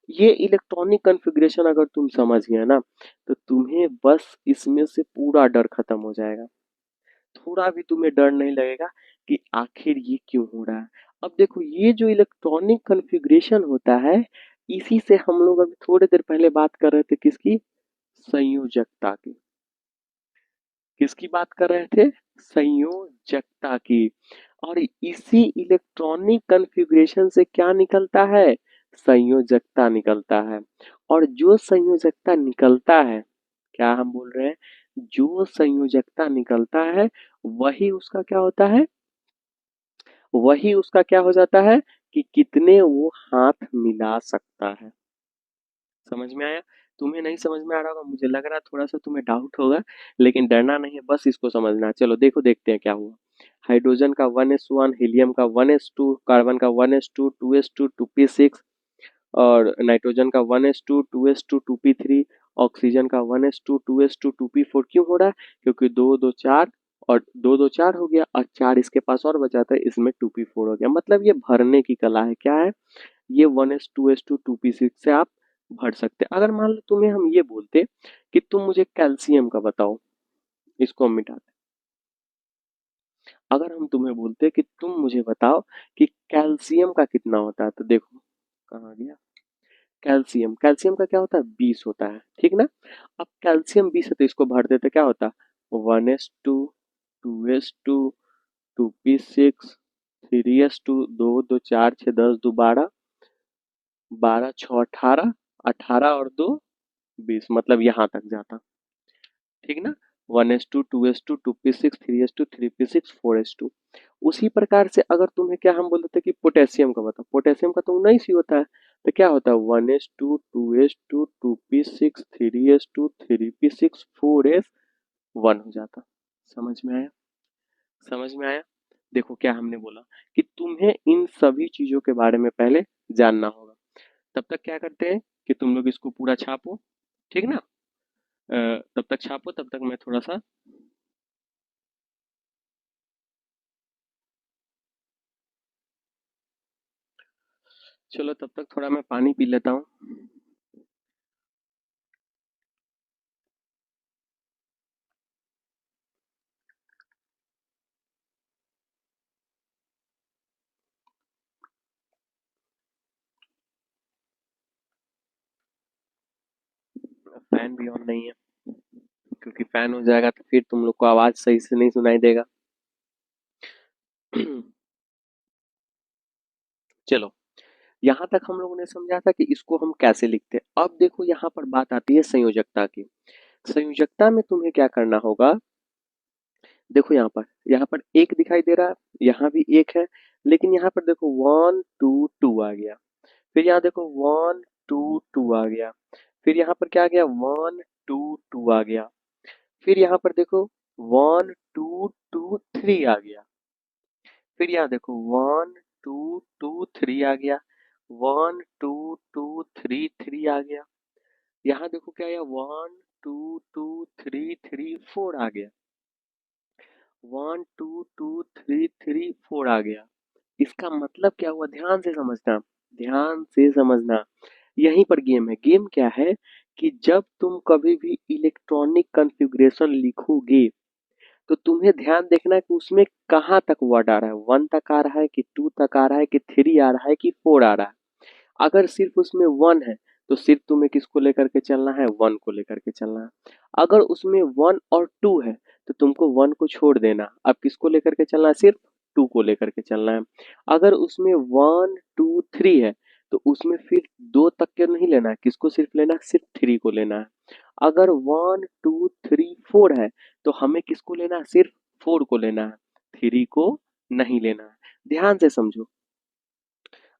ये इलेक्ट्रॉनिक कॉन्फ़िगरेशन अगर तुम समझ गए ना, तो तुम्हें बस इसमें से पूरा डर खत्म हो जाएगा। थोड़ा भी तुम्हें डर नहीं लगेगा कि आखिर ये क्यों हो रहा है। अब देखो ये जो इलेक्ट्रॉनिक कॉन्फ़िगरेशन होता है, इसी से हम लोग अभी थोड़ी देर पहले बात कर रहे थे, किसकी? संयोजकता की। किसकी बात कर रहे थे? संयोजकता की। और इसी इलेक्ट्रॉनिक कॉन्फ़िगरेशन से क्या निकलता है? संयोजकता निकलता है। और जो संयोजकता निकलता है, क्या हम बोल रहे हैं? जो संयोजकता निकलता है, वही उसका क्या होता है? वही उसका क्या हो जाता है कि कितने वो हाथ मिला सकता है। समझ में आया? तुम्हें नहीं समझ में आ रहा होगा, मुझे लग रहा है थोड़ा सा तुम्हें डाउट होगा, लेकिन डरना नहीं है, बस इसको समझना है। चलो देखो देखते हैं क्या हुआ। हाइड्रोजन का 1s1, हीलियम का 1s2, कार्बन का 1s2, 2s2, 2p6, और नाइट्रोजन का 1s2, 2s2, 2p3, ऑक्सीजन का 1s2, 2s2, 2p4। क्यों हो रहा है? क्योंकि दो दो चार, और दो दो चार हो गया और चार इसके पास और बचा था, इसमें 2p4 हो गया। मतलब ये भरने की कला है। क्या है? ये 1s2s2 2p6 से आप भर सकते हैं। अगर मान लो तुम्हें हम ये बोलते कि तुम मुझे कैल्शियम का बताओ, इसको हम मिटाते। अगर हम तुम्हें बोलते कि तुम मुझे बताओ कि कैल्शियम का कितना होता है, तो देखो कहाँ गया कैल्शियम। कैल्शियम का क्या होता है? 20 होता है, ठीक ना? अब कैल्शियम 20 है तो इसको भर देते, क्या होता? 1s2, 2s2, 2p6, 3s2, दो दो चार छः 10 दो 12, 12 छः 18, 18 और दो 20, मतलब यहाँ तक जाता, ठीक ना? 1s2, 2s2, 2p6, 3s2, 3p6, 4s2। उसी प्रकार से अगर तुम्हें क्या हम बोलते थे कि पोटेशियम का बताओ, पोटेशियम का तो 19 ही होता है। तो क्या होता है? 1s2, 2s2, 2p6, 3s2, 3p6, 4s1 हो जाता। समझ में आया? समझ में आया? देखो क्या हमने बोला कि तुम्हें इन सभी चीजों के बारे में पहले जानना होगा। तब तक क्या करते हैं कि तुम लोग इसको पूरा छापो, ठीक ना? तब तक छापो, तब तक मैं थोड़ा सा, चलो तब तक थोड़ा मैं पानी पी लेता हूँ। फैन भी ऑन नहीं है, क्योंकि फैन हो जाएगा तो फिर तुम लोग को आवाज सही से नहीं सुनाई देगा। चलो, यहाँ तक हम लोगों ने समझा था कि इसको हम कैसे लिखते हैं। अब देखो यहाँ पर बात आती है संयोजकता की। संयोजकता में तुम्हें क्या करना होगा? देखो यहाँ पर एक दिखाई दे रहा है, यहाँ भी एक है, लेकिन यहाँ पर देखो 1 2 2 आ गया। फिर यहाँ देखो 1 2 2 आ गया। फिर यहाँ पर क्या आ गया? 1 2 2 आ गया। फिर यहाँ पर देखो 1 2 2 3 आ गया। फिर यहाँ देखो 1 2 2 3 आ गया। 1 2 2 3 3 आ गया। यहाँ देखो क्या आया, 1 2 2 3 3 4 आ गया, 1 2 2 3 3 4 आ गया। इसका मतलब क्या हुआ, ध्यान से समझना, ध्यान से समझना। यहीं पर गेम है। गेम क्या है कि जब तुम कभी भी इलेक्ट्रॉनिक कॉन्फ़िगरेशन लिखोगे तो तुम्हें ध्यान देखना है कि उसमें कहाँ तक वर्ड आ रहा है, 1 तक आ रहा है कि 2 तक आ रहा है कि 3 आ रहा है कि 4 आ रहा है। अगर सिर्फ उसमें 1 है तो सिर्फ तुम्हें किसको लेकर के चलना है, 1 को लेकर के चलना है। अगर उसमें 1 और 2 है तो तुमको 1 को छोड़ देना, अब किसको लेकर के चलना है, सिर्फ 2 को लेकर के चलना है। अगर उसमें 1 2 3 है तो उसमें फिर 2 तक के नहीं लेना है, किसको सिर्फ लेना है, सिर्फ 3 को लेना है। अगर 1 2 3 4 है तो हमें किसको लेना है, सिर्फ 4 को लेना है, 3 को नहीं लेना है। ध्यान से समझो।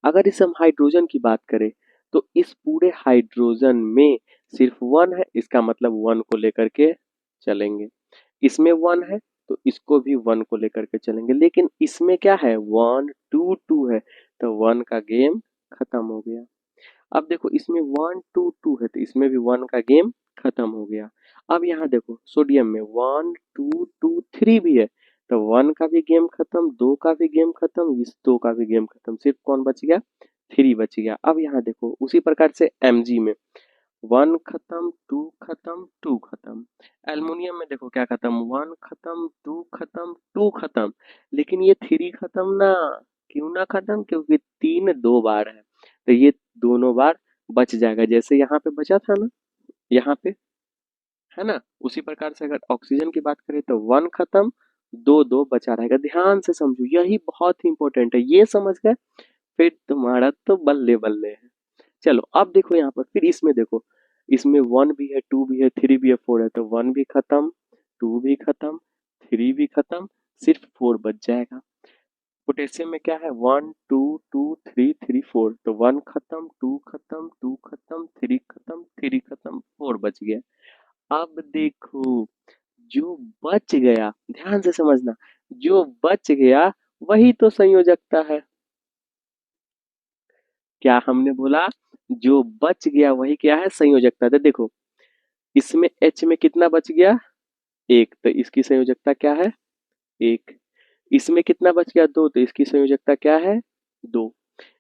अगर इस हम हाइड्रोजन की बात करें तो इस पूरे हाइड्रोजन में सिर्फ 1 है, इसका मतलब 1 को लेकर के चलेंगे। इसमें 1 है तो इसको भी 1 को लेकर के चलेंगे। लेकिन इसमें क्या है, 1 2 2 है तो 1 का गेम खत्म हो गया। अब देखो इसमें 1 2 2 है तो इसमें भी 1 का गेम खत्म हो गया। अब यहाँ देखो सोडियम में 1 2 2 3 भी है तो 1 का भी गेम खत्म, 2 का भी गेम खत्म, इस 2 का भी गेम खत्म, सिर्फ कौन बच गया, 3 बच गया। अब यहाँ देखो उसी प्रकार से Mg में 1 खत्म, 2 खत्म, 2 खत्म। एल्युमिनियम में देखो क्या खत्म, 1 खत्म, 2 खत्म, 2 खत्म। लेकिन ये 3 खत्म ना, क्यों ना खत्म, क्योंकि 3 2 बार है तो ये दोनों बार बच जाएगा, जैसे यहाँ पे बचा था ना, यहाँ पे, है ना। उसी प्रकार से अगर ऑक्सीजन की बात करें तो 1 खत्म, 2 2 बचा रहेगा। ध्यान से समझो, यही बहुत ही इंपॉर्टेंट है, ये समझ गए फिर तुम्हारा तो बल्ले बल्ले है। चलो अब देखो यहाँ पर, फिर इसमें देखो, इसमें 1 भी है, 2 भी है, 3 भी है, 4 है तो 1 भी खत्म, 2 भी खत्म, 3 भी खत्म, सिर्फ 4 बच जाएगा। पोटेशियम में क्या है, 1 2 2 3 3 4 तो 1 खत्म, 2 खत्म, 2 खत्म, 3 खत्म, 3 खत्म, 4 बच गया। अब देखो जो बच गया, ध्यान से समझना, जो बच गया वही तो संयोजकता है। क्या हमने बोला, जो बच गया वही क्या है, संयोजकता। तो देखो इसमें H में कितना बच गया, एक, तो इसकी संयोजकता क्या है, एक। इसमें कितना बच गया, दो, तो इसकी संयोजकता क्या है, दो।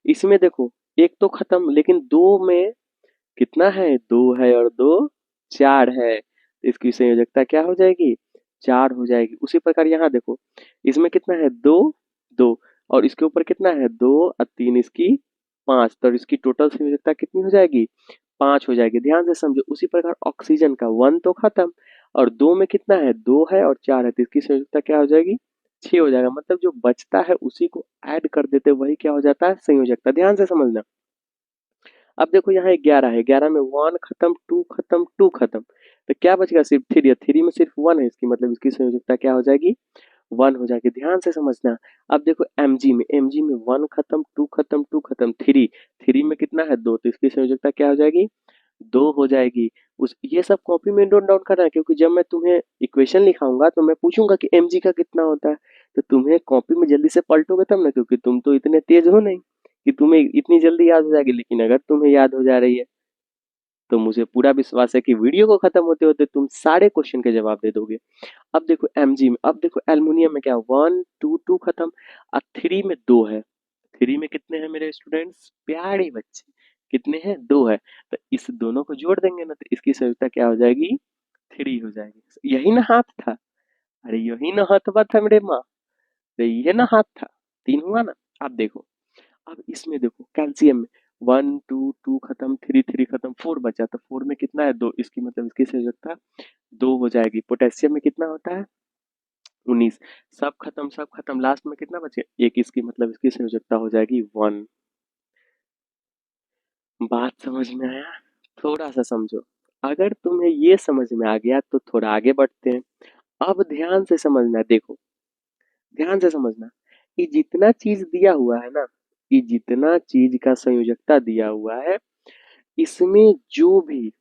इसमें देखो एक तो खत्म, लेकिन दो में कितना है, दो है और दो चार है, तो इसकी संयोजकता क्या हो जाएगी, चार हो जाएगी। उसी प्रकार यहाँ देखो इसमें कितना है, दो, दो, और इसके ऊपर कितना है, दो और तीन, इसकी पांच, तो इसकी टोटल संयोजकता कितनी हो जाएगी, पांच हो जाएगी। ध्यान से समझो। उसी प्रकार ऑक्सीजन का 1 तो खत्म, और दो में कितना है, दो है और चार है, तो इसकी संयोजकता क्या हो जाएगी, 6 हो जाएगा। मतलब जो बचता है उसी को ऐड कर देते, वही क्या हो जाता है, संयोजकता। ध्यान से समझना। अब देखो यहाँ 11 है, 11 में 1 खत्म, 2 खत्म, 2 खत्म, तो क्या बचेगा, सिर्फ 3 है, 3 में सिर्फ 1 है, इसकी मतलब इसकी संयोजकता क्या हो जाएगी, 1 हो जाएगी। ध्यान से समझना। अब देखो Mg में 1 खत्म, 2 खत्म, 2 खत्म, 3, 3 में कितना है, 2, तो इसकी संयोजकता क्या हो जाएगी, 2 हो जाएगी। उस ये सब कॉपी में नोट डाउन करना है, क्योंकि जब मैं तुम्हें इक्वेशन लिखाऊंगा तो मैं पूछूंगा कि Mg का कितना होता है, तो तुम्हें कॉपी में जल्दी से पलटोगे तब ना, क्योंकि तुम तो इतने तेज हो नहीं कि तुम्हें इतनी जल्दी याद हो जाएगी। लेकिन अगर तुम्हें याद हो जा रही है तो मुझे पूरा विश्वास है कि वीडियो को खत्म होते होते तुम सारे क्वेश्चन के जवाब दे दोगे। अब देखो Mg में, अब देखो एल्युमिनियम में क्या, 1 2 2 खत्म, और 3 में 2 है। 3 में कितने हैं मेरे स्टूडेंट्स, प्यारे बच्चे, कितने हैं, 2 है। तो इस दोनों को जोड़ देंगे ना, तो इसकी संयुक्ता क्या हो जाएगी, 3 हो जाएगी। यही ना हाथ था, अरे यही ना हाथवा था मेरे माँ, तो ये ना हाथ था, 3 हुआ ना। अब देखो, अब इसमें देखो कैल्शियम में 1 2 2 खत्म, 3 3 खत्म, 4 बचा, तो 4 में कितना है, 2, इसकी मतलब इसकी संयोजकता 2 हो जाएगी। पोटेशियम में कितना होता है, 19, सब खत्म, लास्ट में कितना बचे, एक, इसकी मतलब इसकी संयोजकता हो जाएगी 1। बात समझ में आया, थोड़ा सा समझो। अगर तुम्हें ये समझ में आ गया तो थोड़ा आगे बढ़ते हैं। अब ध्यान से समझना, देखो ध्यान से समझना, ये जितना चीज दिया हुआ है ना, ये जितना चीज का संयोजकता दिया हुआ है, इसमें जो भी,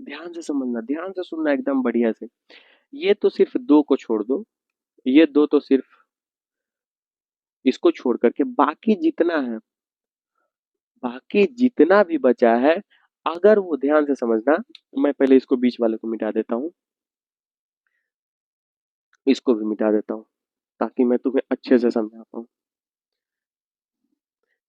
ध्यान से समझना, ध्यान से सुनना एकदम बढ़िया से, ये तो सिर्फ दो को छोड़ दो, ये दो तो सिर्फ, इसको छोड़ करके बाकी जितना है, बाकी जितना भी बचा है, अगर वो, ध्यान से समझना, मैं पहले इसको बीच वाले को मिटा देता हूँ, इसको भी मिटा देता हूँ, ताकि मैं तुम्हें अच्छे से समझा पाऊँ।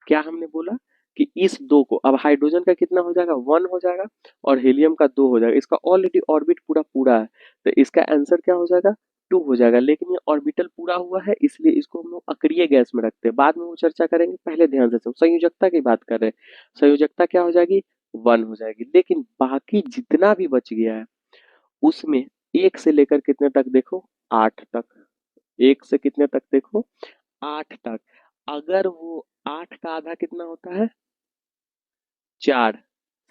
क्या हमने बोला कि इस दो को, अब हाइड्रोजन का कितना हो जाएगा, 1 हो जाएगा, और हीलियम का 2 हो जाएगा। इसका ऑलरेडी ऑर्बिट पूरा पूरा है, तो इसका आंसर क्या हो जाएगा, 2 हो जाएगा। लेकिन ये ऑर्बिटल पूरा हुआ है, इसलिए इसको हम लोग अक्रिय गैस में रखते हैं, बाद में वो चर्चा करेंगे। पहले ध्यान से सुनो, संयोजकता की बात कर रहे हैं। संयोजकता क्या हो जाएगी, 1 हो जाएगी। लेकिन बाकी जितना भी बच गया है उसमें 1 से लेकर कितने तक देखो, 8 तक। 1 से कितने तक देखो, 8 तक। अगर वो 8 का आधा कितना होता है, 4।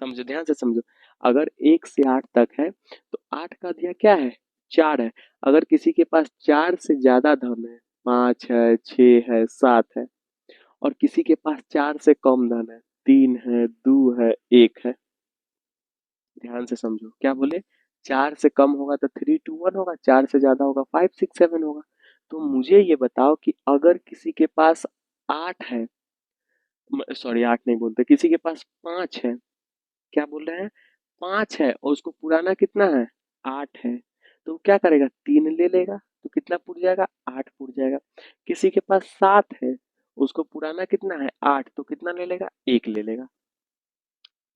समझो, ध्यान से समझो। अगर 1 से 8 तक है तो 8 का आधा क्या है, 4 है। अगर किसी के पास 4 से ज्यादा धन है, 5 है, 6 है, 7 है, और किसी के पास 4 से कम धन है, 3 है, 2 है, 1 है, ध्यान से समझो। क्या बोले, 4 से कम होगा तो 3 2 1 होगा, 4 से ज्यादा होगा 5 6 7 होगा। तो मुझे ये बताओ कि अगर किसी के पास 8 है, सॉरी 8 नहीं बोलते, किसी के पास 5 है, क्या बोल रहे हैं, 5 है, और उसको पुराना कितना है, 8 है, तो वो क्या करेगा, 3 ले लेगा, तो कितना पुर जाएगा, 8 पुर जाएगा। किसी के पास 7 है, उसको पुराना कितना है, 8, तो कितना ले लेगा, 1 ले लेगा।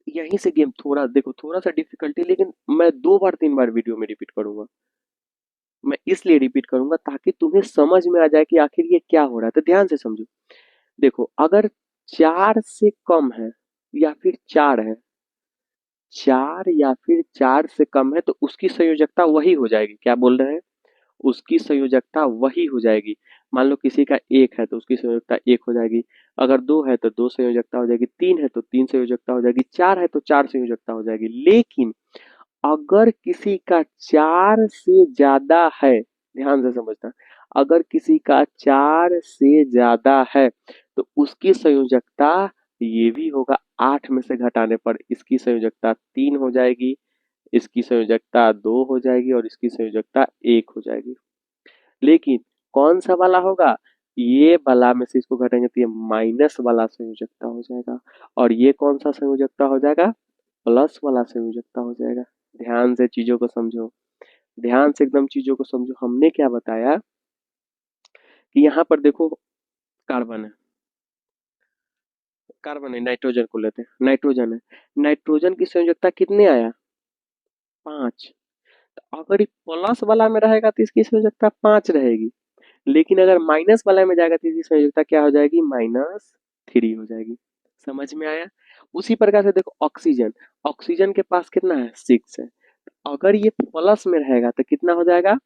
यहीं से गेम थोड़ा देखो, थोड़ा सा डिफिकल्टी, लेकिन मैं 2 बार 3 बार वीडियो में रिपीट करूंगा। मैं इसलिए रिपीट करूंगा ताकि तुम्हें समझ में आ जाए कि आखिर ये क्या हो रहा है। तो ध्यान से समझो। देखो, अगर 4 से कम है या फिर 4 है, 4 या फिर 4 से कम है, तो उसकी संयोजकता वही हो जाएगी। क्या बोल रहे हैं, उसकी संयोजकता वही हो जाएगी। मान लो किसी का 1 है तो उसकी संयोजकता 1 हो जाएगी। अगर 2 है तो 2 संयोजकता हो जाएगी, 3 है तो 3 संयोजकता हो जाएगी, 4 है तो 4 संयोजकता हो जाएगी। लेकिन अगर किसी का 4 से ज्यादा है, ध्यान से समझना, अगर किसी का 4 से ज्यादा है तो उसकी संयोजकता ये भी होगा, 8 में से घटाने पर इसकी संयोजकता 3 हो जाएगी, इसकी संयोजकता 2 हो जाएगी, और इसकी संयोजकता 1 हो जाएगी। लेकिन कौन सा वाला होगा, ये वाला में से इसको घटाएंगे तो ये माइनस वाला संयोजकता हो जाएगा, और ये कौन सा संयोजकता हो जाएगा, प्लस वाला संयोजकता हो जाएगा। ध्यान से चीजों को समझो, ध्यान से एकदम चीजों को समझो। हमने क्या बताया कि यहाँ पर देखो, कार्बन है, कार्बन है, नाइट्रोजन को लेते हैं, नाइट्रोजन है, नाइट्रोजन की संयोजकता कितने आया, 5। तो अगर ये प्लस वाला में रहेगा तो इसकी संयोजकता 5 रहेगी, लेकिन अगर माइनस वाला में जाएगा तो इसकी संयोजकता क्या हो जाएगी, -3 हो जाएगी। समझ में आया। उसी प्रकार से देखो, ऑक्सीजन, ऑक्सीजन के पास कितना है, 6 है। अगर ये प्लस में रहेगा तो कितना हो जाएगा,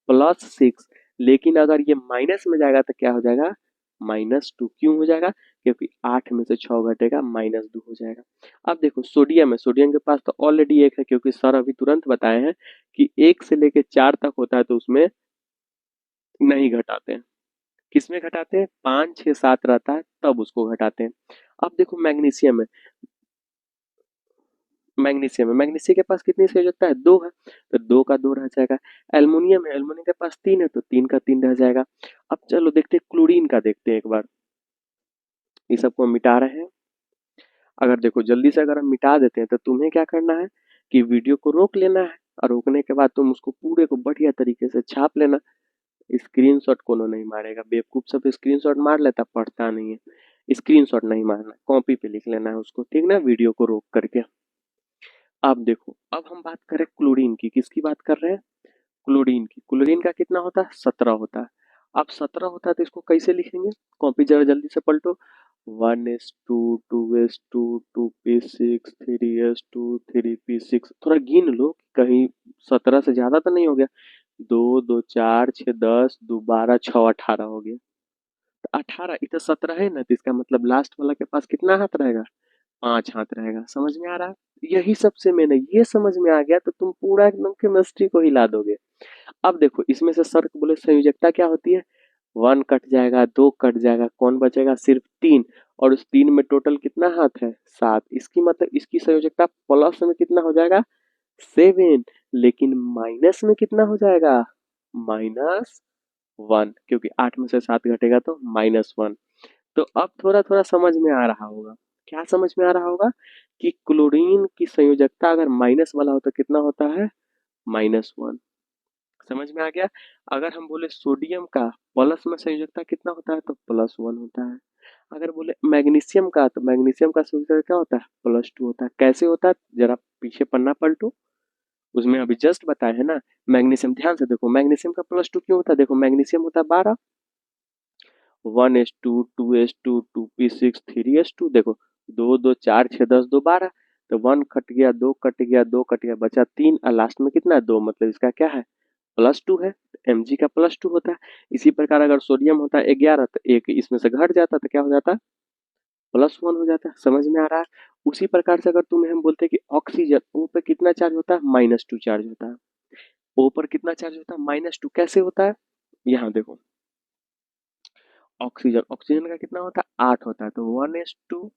+6। लेकिन अगर ये माइनस में जाएगा तो क्या हो जाएगा, -2। क्यों हो जाएगा, क्योंकि 8 में से 6 घटेगा, -2 हो जाएगा। अब देखो, सोडियम है, सोडियम के पास तो ऑलरेडी 1 है, क्योंकि सर अभी तुरंत बताए हैं कि 1 से लेके 4 तक होता है तो उसमें नहीं घटाते हैं। किसमें घटाते हैं, 5 6 7 रहता है तब उसको घटाते हैं। अब देखो, मैग्नीशियम है, मैग्नीशियम है, मैग्नीशियम के पास कितनी संयोजकता है, 2 है, तो 2 का 2 रह जाएगा। एल्युमिनियम है, एल्युमिनियम के पास 3 है, तो 3 का 3 रह जाएगा। अब चलो देखते हैं, क्लोरीन का देखते हैं एक बार। ये सबको हम मिटा रहे हैं। अगर देखो, जल्दी से अगर हम मिटा देते हैं तो तुम्हें क्या करना है कि वीडियो को रोक लेना है, और रोकने के बाद तुम उसको पूरे को बढ़िया तरीके से छाप लेना। स्क्रीनशॉट कोनो नहीं मारेगा, बेवकूफ सब स्क्रीनशॉट मार लेता, पढ़ता नहीं है। स्क्रीनशॉट नहीं मारना, कॉपी पे लिख लेना है उसको, ठीक ना, वीडियो को रोक करके। अब देखो, अब हम बात करें क्लोरीन की, किसकी बात कर रहे हैं, क्लोरीन की। क्लोरीन का कितना होता है, 17 होता है। अब 17 होता है तो इसको कैसे लिखेंगे, कॉपी जरा जल्दी से पलटो। 1s2 2s2 2p6 3s2 3p6, थोड़ा गिन लो कहीं 17 से ज्यादा तो नहीं हो गया। 2 2 4 6 10 2 12 6 18 हो गया। तो 18 इधर 17 है ना, तो इसका मतलब लास्ट वाला के पास कितना हाथ रहेगा, 5 हाथ रहेगा। समझ में आ रहा है, यही सबसे मैंने ये समझ में आ गया तो तुम पूरा एकदम केमिस्ट्री को हिला दोगे। अब देखो, इसमें से सर बोले संयोजकता क्या होती है, 1 कट जाएगा, 2 कट जाएगा, कौन बचेगा, सिर्फ 3। और उस 3 में टोटल कितना हाथ है, 7। इसकी मतलब इसकी संयोजकता प्लस में कितना हो जाएगा, 7। लेकिन माइनस में कितना हो जाएगा, -1, क्योंकि 8 में से 7 घटेगा तो -1। तो अब थोड़ा थोड़ा समझ में आ रहा होगा। क्या समझ में आ रहा होगा कि क्लोरीन की संयोजकता अगर माइनस वाला हो तो कितना होता है, -1। समझ में आ गया। अगर हम बोले सोडियम का प्लस में संयोजकता कितना होता है तो +1 होता है। अगर बोले मैग्नीशियम का तो मैग्नीशियम का संयोजकता क्या होता है, +2 होता है। कैसे होता है, जरा पीछे पन्ना पलटो, उसमें अभी जस्ट बताया है ना। मैग्नीशियम ध्यान से देखो, मैग्नीशियम का +2 क्यों होता है, देखो मैग्नीशियम होता है 12, 1s2 2s2 2p6 3s2, देखो 2 2 4 6 10 2 12, तो 1 कट गया, 2 कट गया, 2 कट गया, बचा 3 और लास्ट में कितना है 2, मतलब इसका क्या है +2 है, Mg का +2 होता है। इसी प्रकार अगर सोडियम होता है 11 तो एक इसमें से घट जाता तो क्या हो जाता, +1 हो जाता है। समझ में आ रहा है। उसी प्रकार से अगर तुम्हें हम बोलते हैं कि ऑक्सीजन O पे कितना चार्ज होता है, -2 चार्ज होता है। O पर कितना चार्ज होता है, -2। कैसे होता है, यहाँ देखो, ऑक्सीजन ऑक्सीजन का कितना होता है 8 होता है, तो 1s2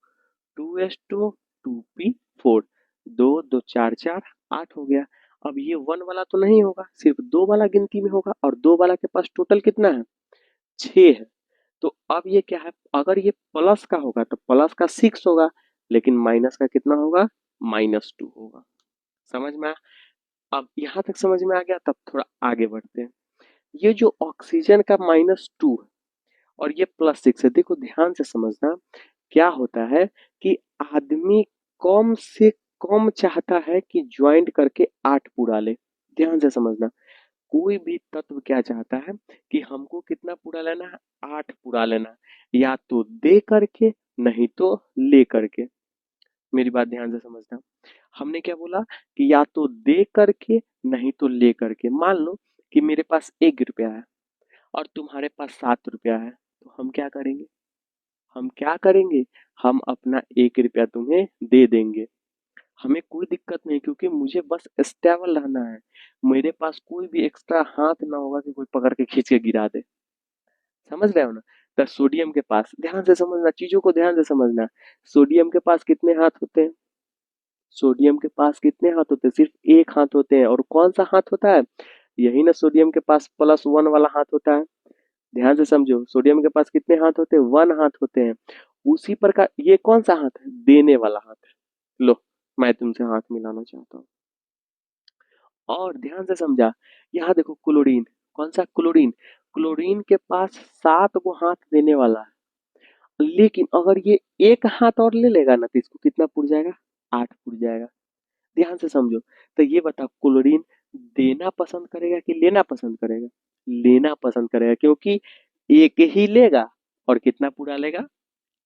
2s2 2p4, 2 2 4 4 8 हो गया। अब ये 1 वाला तो नहीं होगा, सिर्फ 2 वाला गिनती में होगा, और 2 वाला के पास टोटल कितना है 6 है। तो अब ये क्या है, अगर ये प्लस का होगा तो प्लस का 6 होगा, लेकिन माइनस का कितना होगा, -2 होगा। समझ में आया। अब यहाँ तक समझ में आ गया, तब थोड़ा आगे बढ़ते हैं। ये जो ऑक्सीजन का -2 और ये +6 है, देखो ध्यान से समझना। क्या होता है कि आदमी कम से कम चाहता है कि ज्वाइंट करके 8 पूरा ले। ध्यान से समझना, कोई भी तत्व क्या चाहता है कि हमको कितना पूरा लेना है, 8 पूरा लेना है, या तो दे करके नहीं तो ले करके। मेरी बात ध्यान से समझना। हमने क्या बोला कि या तो दे करके नहीं तो ले करके। मान लो कि मेरे पास 1 रुपया है और तुम्हारे पास 7 रुपया है, तो हम क्या करेंगे, हम क्या करेंगे, हम अपना 1 रुपया तुम्हें दे देंगे। हमें कोई दिक्कत नहीं, क्योंकि मुझे बस स्टेबल रहना है। मेरे पास कोई भी एक्स्ट्रा हाथ ना होगा कि कोई पकड़ के खींच के गिरा दे। समझ रहे हो ना। तो सोडियम के पास ध्यान से समझना, चीजों को ध्यान से समझना। सोडियम के पास कितने हाथ होते हैं, सोडियम के पास कितने हाथ होते हैं, सिर्फ एक हाथ होते हैं। और कौन सा हाथ होता है, यही ना सोडियम के पास +1 वाला हाथ होता है। ध्यान से समझो, सोडियम के पास कितने हाथ होते हैं, 1 हाथ होते हैं। उसी प्रकार ये कौन सा हाथ है, देने वाला हाथ है। लो, मैं तुमसे हाथ मिलाना चाहता हूँ। और ध्यान से समझा, यहाँ देखो क्लोरीन, कौन सा क्लोरीन, क्लोरीन के पास 7 गो हाथ देने वाला है। लेकिन अगर ये एक हाथ और ले लेगा ना तो इसको कितना पुड़ जाएगा, 8 पुड़ जाएगा। ध्यान से समझो। तो ये बताओ क्लोरीन देना पसंद करेगा कि लेना पसंद करेगा, लेना पसंद करेगा, क्योंकि एक ही लेगा और कितना पूरा लेगा,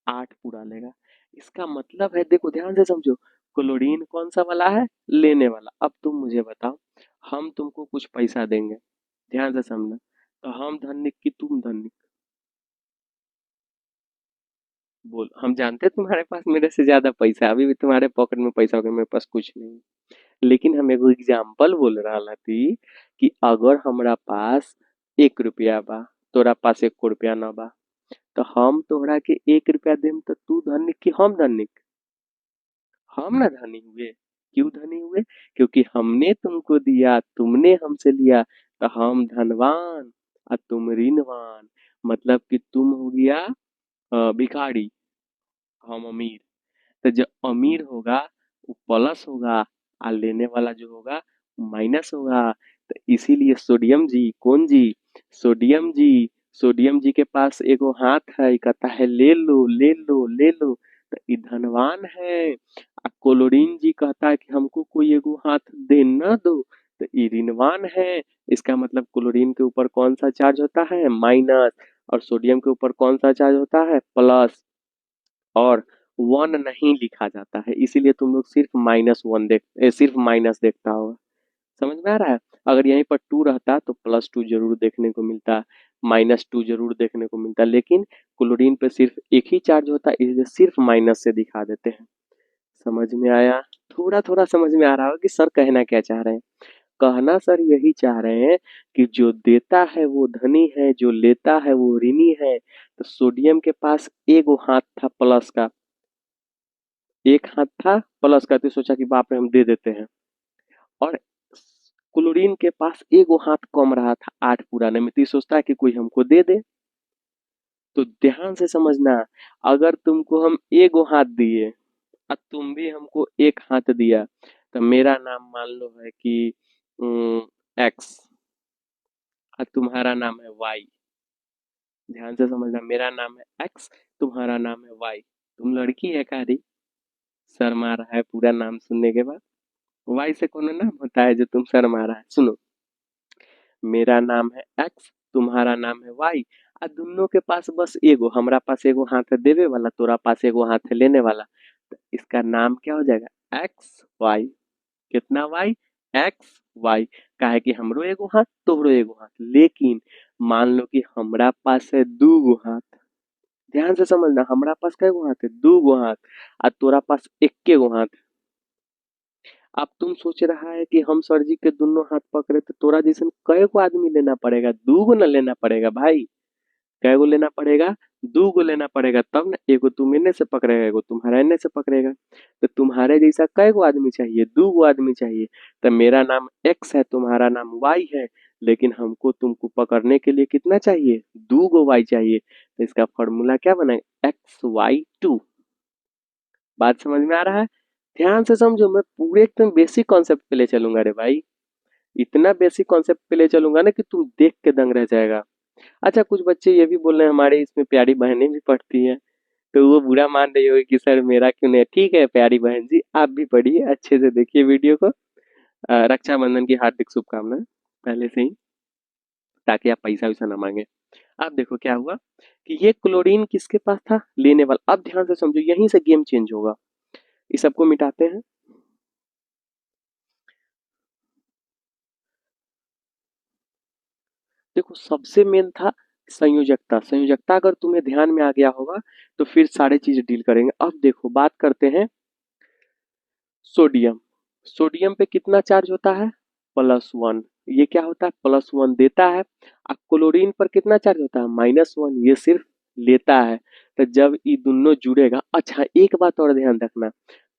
8 पूरा लेगा। इसका मतलब है, देखो ध्यान से समझो, क्लोरीन कौन सा वाला है, लेने वाला। अब तुम मुझे बताओ, हम तुमको कुछ पैसा देंगे, ध्यान से समझना, तो हम धनिक कि तुम धनिक, बोल। हम जानते हैं तुम्हारे पास मेरे से ज्यादा पैसा है, अभी भी तुम्हारे पॉकेट में पैसा होगा, मेरे पास कुछ नहीं है। लेकिन हम एगो एग्जाम्पल बोल रहा थी कि अगर हमरा पास 1 रुपया बा, तोरा पास 1 रुपया ना बा, तो हम तोहरा के 1 रुपया देम तो तू धनिक कि हम धनिक, हम ना धनी हुए। क्यों धनी हुए, क्योंकि हमने तुमको दिया, तुमने हमसे लिया, तो हम धनवान और तुम ऋणवान। मतलब कि तुम हो गया भिखारी, हम अमीर। तो जो अमीर होगा वो प्लस होगा, और लेने वाला जो होगा माइनस होगा। तो इसीलिए सोडियम जी, कौन जी, सोडियम जी, सोडियम जी के पास एगो हाथ है, कहता है ले लो ले लो ले लो, तो ये धनवान है। आ क्लोरीन जी कहता है कि हमको कोई एगो हाथ दे ना दो, तो ये ऋणवान है। इसका मतलब क्लोरीन के ऊपर कौन सा चार्ज होता है, माइनस, और सोडियम के ऊपर कौन सा चार्ज होता है, प्लस। और 1 नहीं लिखा जाता है, इसीलिए तुम लोग सिर्फ -1 सिर्फ माइनस देखता होगा। समझ में आ रहा है। अगर यहीं पर 2 रहता तो +2 जरूर देखने को मिलता, -2 जरूर देखने को मिलता, लेकिन क्लोरीन पे सिर्फ एक ही चार्ज होता है, इसलिए सिर्फ माइनस से दिखा देते हैं। समझ में आया। थोड़ा थोड़ा समझ में आ रहा होगा कि सर कहना क्या चाह रहे हैं। कहना सर यही चाह रहे हैं कि जो देता है वो धनी है, जो लेता है वो ऋणी है। तो सोडियम के पास एगो हाथ था प्लस का, एक हाथ था प्लस का, तो सोचा कि बाप रे हम दे देते हैं। और क्लोरीन के पास एगो हाथ कम रहा था 8 पुराने में, तो ये सोचता है कि कोई हमको दे दे। तो ध्यान से समझना, अगर तुमको हम एगो हाथ दिए और तुम भी हमको एक हाथ दिया, तो मेरा नाम मान लो है कि एक्स और तुम्हारा नाम है वाई। ध्यान से समझना, मेरा नाम है एक्स, तुम्हारा नाम है वाई। तुम लड़की है कारी, शर्मा रहा है पूरा नाम सुनने के बाद। वाई से कौन नाम होता है जो तुम शर्मा रहा है? सुनो, मेरा नाम है एक्स, तुम्हारा नाम है वाई, आ दोनों के पास बस एगो, हमरा पास एगो हाथ है देवे वाला, तोरा पास एगो हाथ है लेने वाला। तो इसका नाम क्या हो जाएगा? X Y. कितना वाई? X Y. काहे कि हमरो एगो हाथ, तोहरो एगो हाथ, लेकिन मान लो कि हमरा पास है दू गो हाथ। ध्यान से समझना, हमरा पास कै गो हाथ है? दू गो हाथ। आ तोरा पास एक्के गो हाथ। अब तुम सोच रहा है कि हम सर जी के दोनों हाथ पकड़े तो तोरा जैसन कई गो आदमी लेना पड़ेगा? दू गो न लेना पड़ेगा भाई। कै गो लेना पड़ेगा? दू गो लेना पड़ेगा, तब ना। एगो तुम इन्ने से पकड़ेगा, एगो तुम्हारा इन्ने से पकड़ेगा। तो तुम्हारे जैसा कै गो आदमी चाहिए? दू गो आदमी चाहिए। तो मेरा नाम एक्स है, तुम्हारा नाम वाई है, लेकिन हमको तुमको पकड़ने के लिए कितना चाहिए? दू गो वाई चाहिए। तो इसका फॉर्मूला क्या बनेगा? X Y two. बात समझ में आ रहा है? ध्यान से समझो, मैं पूरे एकदम बेसिक कॉन्सेप्ट पे ले चलूंगा रे भाई। इतना बेसिक कॉन्सेप्ट पे ले चलूंगा ना कि तुम देख के दंग रह जाएगा। अच्छा, कुछ बच्चे ये भी बोल रहे हैं हमारे इसमें प्यारी बहनें भी पढ़ती हैं, तो वो बुरा मान रही होगी कि सर मेरा क्यों नहीं है। ठीक है प्यारी बहन जी, आप भी पढ़िए, अच्छे से देखिए वीडियो को। रक्षाबंधन की हार्दिक शुभकामनाएं पहले से ही, ताकि आप पैसा वैसा ना मांगे। अब देखो क्या हुआ कि ये क्लोरीन किसके पास था? लेने वाला। अब ध्यान से समझो, यहीं से गेम चेंज होगा। इस सबको मिटाते हैं। देखो, सबसे मेन था संयोजकता। संयोजकता अगर तुम्हें ध्यान में आ गया होगा तो फिर सारे चीज डील करेंगे। अब देखो, बात करते हैं सोडियम। सोडियम पे कितना चार्ज होता है? +1। ये क्या होता है? +1 देता है। और क्लोरीन पर कितना चार्ज होता है? -1। ये सिर्फ लेता है। तो जब ये दोनों जुड़ेगा, अच्छा एक बात और ध्यान रखना,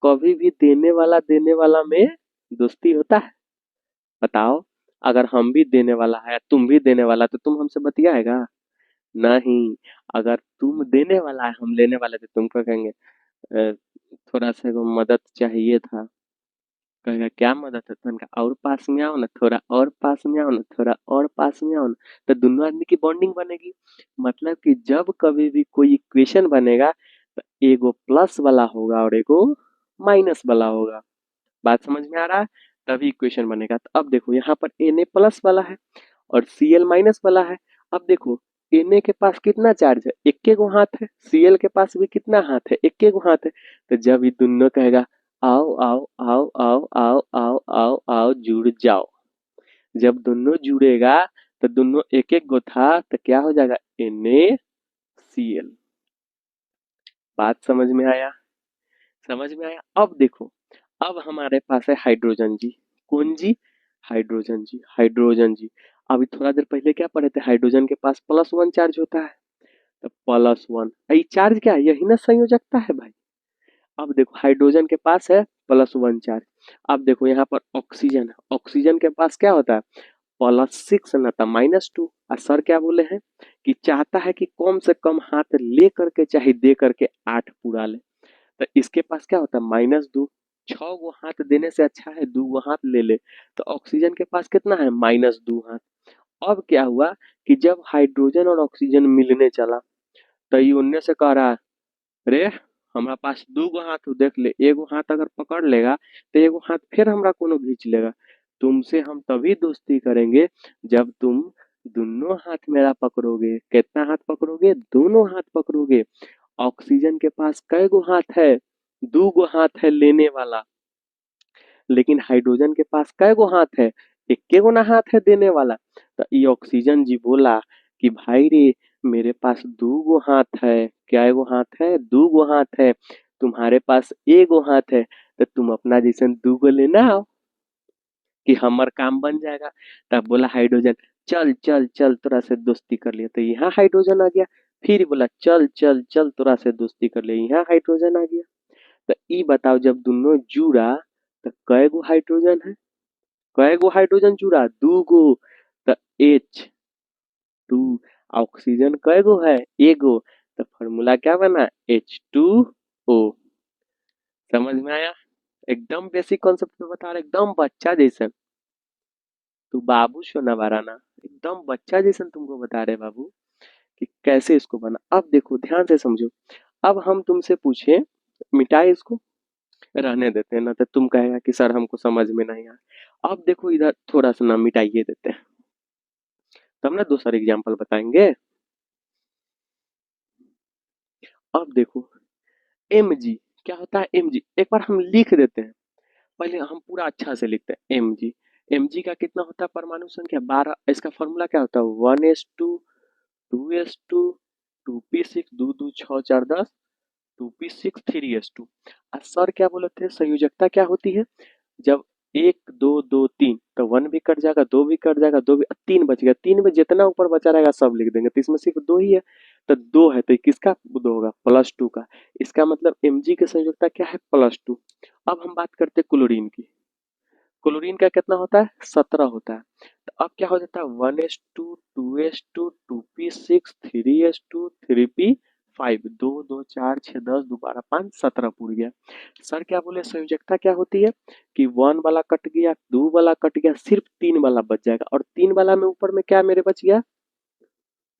कभी भी देने वाला में दोस्ती होता है? बताओ। अगर हम भी देने वाला है, तुम भी देने वाला, तो तुम हमसे बतियाएगा? नहीं। अगर तुम देने वाला है, हम लेने वाले, तो तुमको कहेंगे थोड़ा सा एगो मदद चाहिए था। कहेगा क्या मदद है? तनका और पास में आओ ना, थोड़ा और पास में आओ ना, थोड़ा और पास में आओ ना। तो दोनों आदमी की बॉन्डिंग बनेगी। मतलब कि जब कभी भी कोई इक्वेशन बनेगा, तो एगो प्लस वाला होगा और एगो माइनस वाला होगा। बात समझ में आ रहा है? तभी इक्वेशन बनेगा। तो अब देखो, यहाँ पर Na प्लस वाला है और Cl माइनस वाला है। अब देखो, Na के पास कितना चार्ज है? इक्के गो हाथ है। Cl के पास भी कितना हाथ है? इक्के गो हाथ है। तो जब ये दोनों कहेगा आओ आओ आओ आओ आओ आओ आओ आओ जुड़ जाओ, जब दोनों जुड़ेगा तो दोनों एक एक गो था, तो क्या हो जाएगा? NaCl। बात समझ में आया? समझ में आया? अब देखो, अब हमारे पास है हाइड्रोजन जी। कौन जी? हाइड्रोजन जी। हाइड्रोजन जी, अभी थोड़ा देर पहले क्या पढ़े थे? हाइड्रोजन के पास +1 चार्ज होता है। तो +1, ये चार्ज क्या है? यही ना संयोजकता है भाई। अब देखो, हाइड्रोजन के पास है +1 चार्ज। अब देखो, यहाँ पर ऑक्सीजन है। ऑक्सीजन के पास क्या होता है? +6 ना था -2। और सर क्या बोले हैं कि चाहता है कि कम से कम हाथ ले करके चाहे दे करके 8 पूरा ले। तो इसके पास क्या होता है? -2। 6 गो हाथ देने से अच्छा है 2 गो हाथ ले ले। तो ऑक्सीजन के पास कितना है? -2 हाथ। अब क्या हुआ कि जब हाइड्रोजन और ऑक्सीजन मिलने चला, तो ये उनने से कह रहा है, रे हमरा पास 2 गो हाथ हो, देख ले। एगो हाथ अगर पकड़ लेगा तो एगो हाथ फिर हमरा कोनो खींच लेगा। तुमसे हम तभी दोस्ती करेंगे जब तुम दोनों हाथ मेरा पकड़ोगे। कितना हाथ पकड़ोगे? दोनों हाथ पकड़ोगे। ऑक्सीजन के पास कै गो हाथ है? 2 गो हाथ है लेने वाला। लेकिन हाइड्रोजन के पास कै गो हाथ है? इक्के गो ना हाथ है देने वाला। तो ये ऑक्सीजन जी बोला कि भाई रे, मेरे पास 2 गो हाथ है। क्या गो हाथ है? 2 गो हाथ है। तुम्हारे पास एगो हाथ है, तो तुम अपना जैसन 2 गो लेना आओ कि हमर काम बन जाएगा। तब बोला हाइड्रोजन, चल चल चल तोरा से दोस्ती कर लिया। तो यहाँ हाइड्रोजन आ गया। फिर बोला चल चल चल तोरा से दोस्ती कर लिया। यहाँ हाइड्रोजन आ गया। तो ई बताओ, जब दोनों जुड़ा तो कै गो हाइड्रोजन है? कै गो हाइड्रोजन जुड़ा? 2 गो। तो H2। ऑक्सीजन कै गो है? एगो। तो फॉर्मूला क्या बना? H2O। समझ में आया? एकदम बेसिक कॉन्सेप्ट में बता रहे, एकदम बच्चा जैसा। तू बाबू सोना बारा ना, एकदम बच्चा जैसा तुमको बता रहे बाबू कि कैसे इसको बना। अब देखो ध्यान से समझो। अब हम तुमसे पूछे मिटाए इसको, रहने देते हैं ना तो तुम कहेगा कि सर हमको समझ में नहीं आया। अब देखो इधर थोड़ा सा ना मिटाइए देते हैं, तब ना दूसरा एग्जाम्पल बताएंगे। अब देखो एम जी, क्या होता है एम जी, एक बार हम लिख देते हैं। पहले हम पूरा अच्छा से लिखते हैं एम जी। एम जी का कितना होता है परमाणु संख्या 12। इसका फॉर्मूला क्या होता है 1s2 2s2 2p6 दो दो छः चार 10 2p6 3s2। सर क्या बोले थे संयोजकता क्या होती है, जब एक दो दो तीन तो वन भी कट जाएगा, दो भी कट जाएगा, दो भी, तीन बच गया, तीन में जितना ऊपर बचा रहेगा सब लिख देंगे, तो इसमें सिर्फ दो ही है। तो दो है तो किसका दो होगा +2 का। इसका मतलब Mg की संयोजकता क्या है +2। अब हम बात करते हैं क्लोरीन की। क्लोरीन का कितना होता है 17 होता है। तो अब क्या हो जाता है 1s2 2s2 2p6 3s2 3p5 दो दो चार छः 10 दोबारा 5 17 पूर गया। सर क्या बोले संयोजकता क्या होती है कि 1 वाला कट गया, 2 वाला कट गया, सिर्फ 3 वाला बच जाएगा, और 3 वाला में ऊपर में क्या मेरे बच गया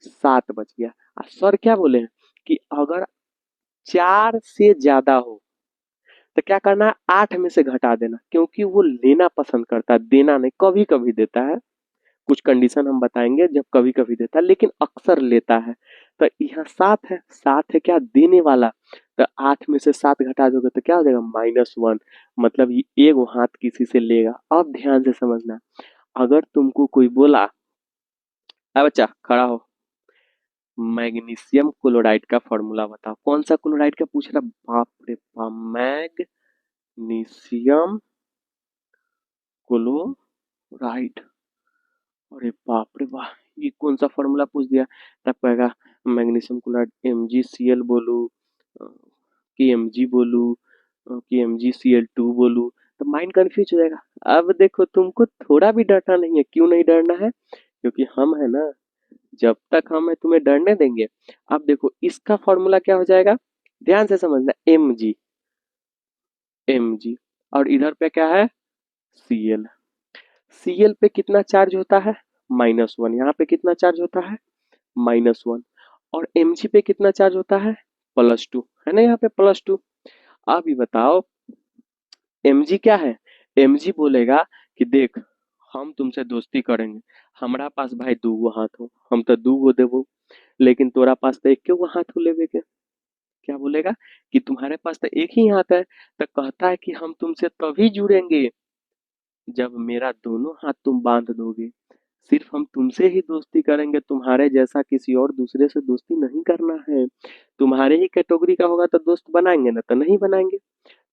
7 बच गया। सर क्या बोले हैं कि अगर 4 से ज्यादा हो तो क्या करना है 8 में से घटा देना, क्योंकि वो लेना पसंद करता है, देना नहीं, कभी कभी देता है। कुछ कंडीशन हम बताएंगे जब कभी कभी देता है, लेकिन अक्सर लेता है। तो यहाँ 7 है, 7 है क्या देने वाला। तो 8 में से 7 घटा दोगे तो क्या हो जाएगा -1। मतलब ये एक हाथ किसी से लेगा। अब ध्यान से समझना, अगर तुमको कोई बोला अरे बच्चा खड़ा हो, मैग्नीशियम क्लोराइड का फॉर्मूला बताओ, कौन सा क्लोराइड का पूछ रहा, बाप रे बाप, मैग्नीशियम क्लोराइड। अरे बाप रे वाह, ये कौन सा फॉर्मूला पूछ दिया। तब कहेगा मैग्नीशियम क्लोराइड MgCl बोलूं कि Mg बोलूं कि MgCl2 बोलूं, तो माइंड कंफ्यूज हो जाएगा। अब देखो तुमको थोड़ा भी डरना नहीं है, क्यों नहीं डरना है, क्योंकि हम है ना, जब तक हम है तुम्हें डरने देंगे। अब देखो इसका फॉर्मूला क्या हो जाएगा, ध्यान से समझना, Mg और इधर पे क्या है Cl। Cl पे कितना चार्ज होता है -1, यहाँ पे कितना चार्ज होता है -1, और Mg पे कितना चार्ज होता है +2, है ना, यहाँ पे +2। अब ये बताओ Mg क्या है, Mg बोलेगा कि देख हम तुमसे दोस्ती करेंगे, हमारा पास भाई दूगो हाथ हो, हम तो दूगो देवो, लेकिन तोरा पास तो एक गो हाथ हो लेवे के। क्या बोलेगा कि तुम्हारे पास तो एक ही हाथ है, तो कहता है कि हम तुमसे तभी जुड़ेंगे जब मेरा दोनों हाथ तुम बांध दोगे। सिर्फ हम तुमसे ही दोस्ती करेंगे, तुम्हारे जैसा किसी और दूसरे से दोस्ती नहीं करना है। तुम्हारे ही कैटेगरी का होगा तो दोस्त बनाएंगे, ना तो नहीं बनाएंगे।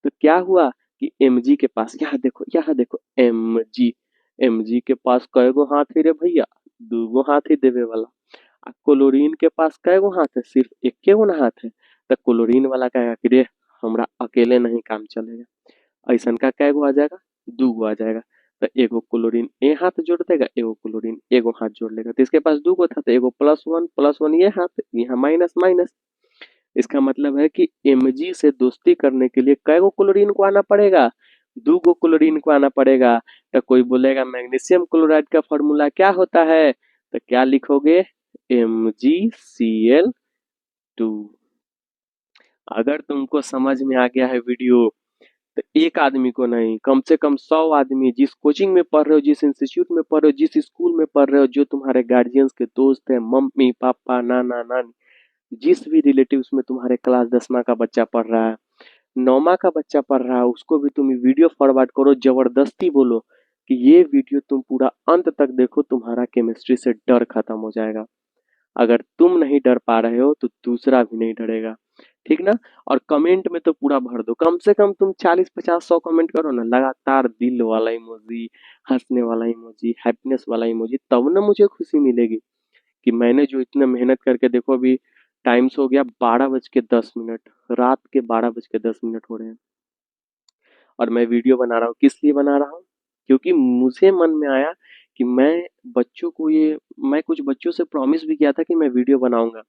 तो क्या हुआ कि एमजी के पास, यहाँ देखो एमजी, एमजी के पास कएगो हाथ ही रे भैया, दूगो हाथ ही देवे वाला। क्लोरीन के पास कएगो हाथ है, सिर्फ एक गो ना हाथ है। तो क्लोरीन वाला कहेगा कि रे हमरा अकेले नहीं काम चलेगा, ऐसन का कएगो आ जाएगा दूगो आ जाएगा। तो एगो क्लोरीन ए हाथ जोड़ देगा, एगो क्लोरीन एगो हाथ जोड़ लेगा, तो इसके पास दूगो था तो एगो +1 ये हाथ, यहाँ माइनस माइनस। इसका मतलब है कि Mg से दोस्ती करने के लिए कैगो क्लोरीन को आना पड़ेगा, दूगो क्लोरीन को आना पड़ेगा। तो कोई बोलेगा मैग्नीशियम क्लोराइड का फॉर्मूला क्या होता है, तो क्या लिखोगे MgCl2। अगर तुमको समझ में आ गया है वीडियो, तो एक आदमी को नहीं, कम से कम 100 आदमी, जिस कोचिंग में पढ़ रहे हो, जिस इंस्टीट्यूट में पढ़ रहे हो, जिस स्कूल में पढ़ रहे हो, जो तुम्हारे गार्जियंस के दोस्त हैं, मम्मी पापा नाना नानी, जिस भी रिलेटिव्स में तुम्हारे क्लास 10वीं का बच्चा पढ़ रहा है, 9वीं का बच्चा पढ़ रहा है, उसको भी तुम वीडियो फॉरवर्ड करो, जबरदस्ती बोलो कि ये वीडियो तुम पूरा अंत तक देखो, तुम्हारा केमिस्ट्री से डर खत्म हो जाएगा। अगर तुम नहीं डर पा रहे हो तो दूसरा भी नहीं डरेगा, ठीक ना। और कमेंट में तो पूरा भर दो, कम से कम तुम 40 50 100 कमेंट करो ना लगातार, दिल वाला इमोजी, हंसने वाला इमोजी, हैप्पीनेस वाला इमोजी, तब ना मुझे खुशी मिलेगी कि मैंने जो इतना मेहनत करके, देखो अभी टाइम्स हो गया 12:10, रात के 12:10 हो रहे हैं, और मैं वीडियो बना रहा हूँ। किस लिए बना रहा हूँ, क्योंकि मुझे मन में आया कि मैं बच्चों को ये, मैं कुछ बच्चों से प्रॉमिस भी किया था कि मैं वीडियो बनाऊंगा,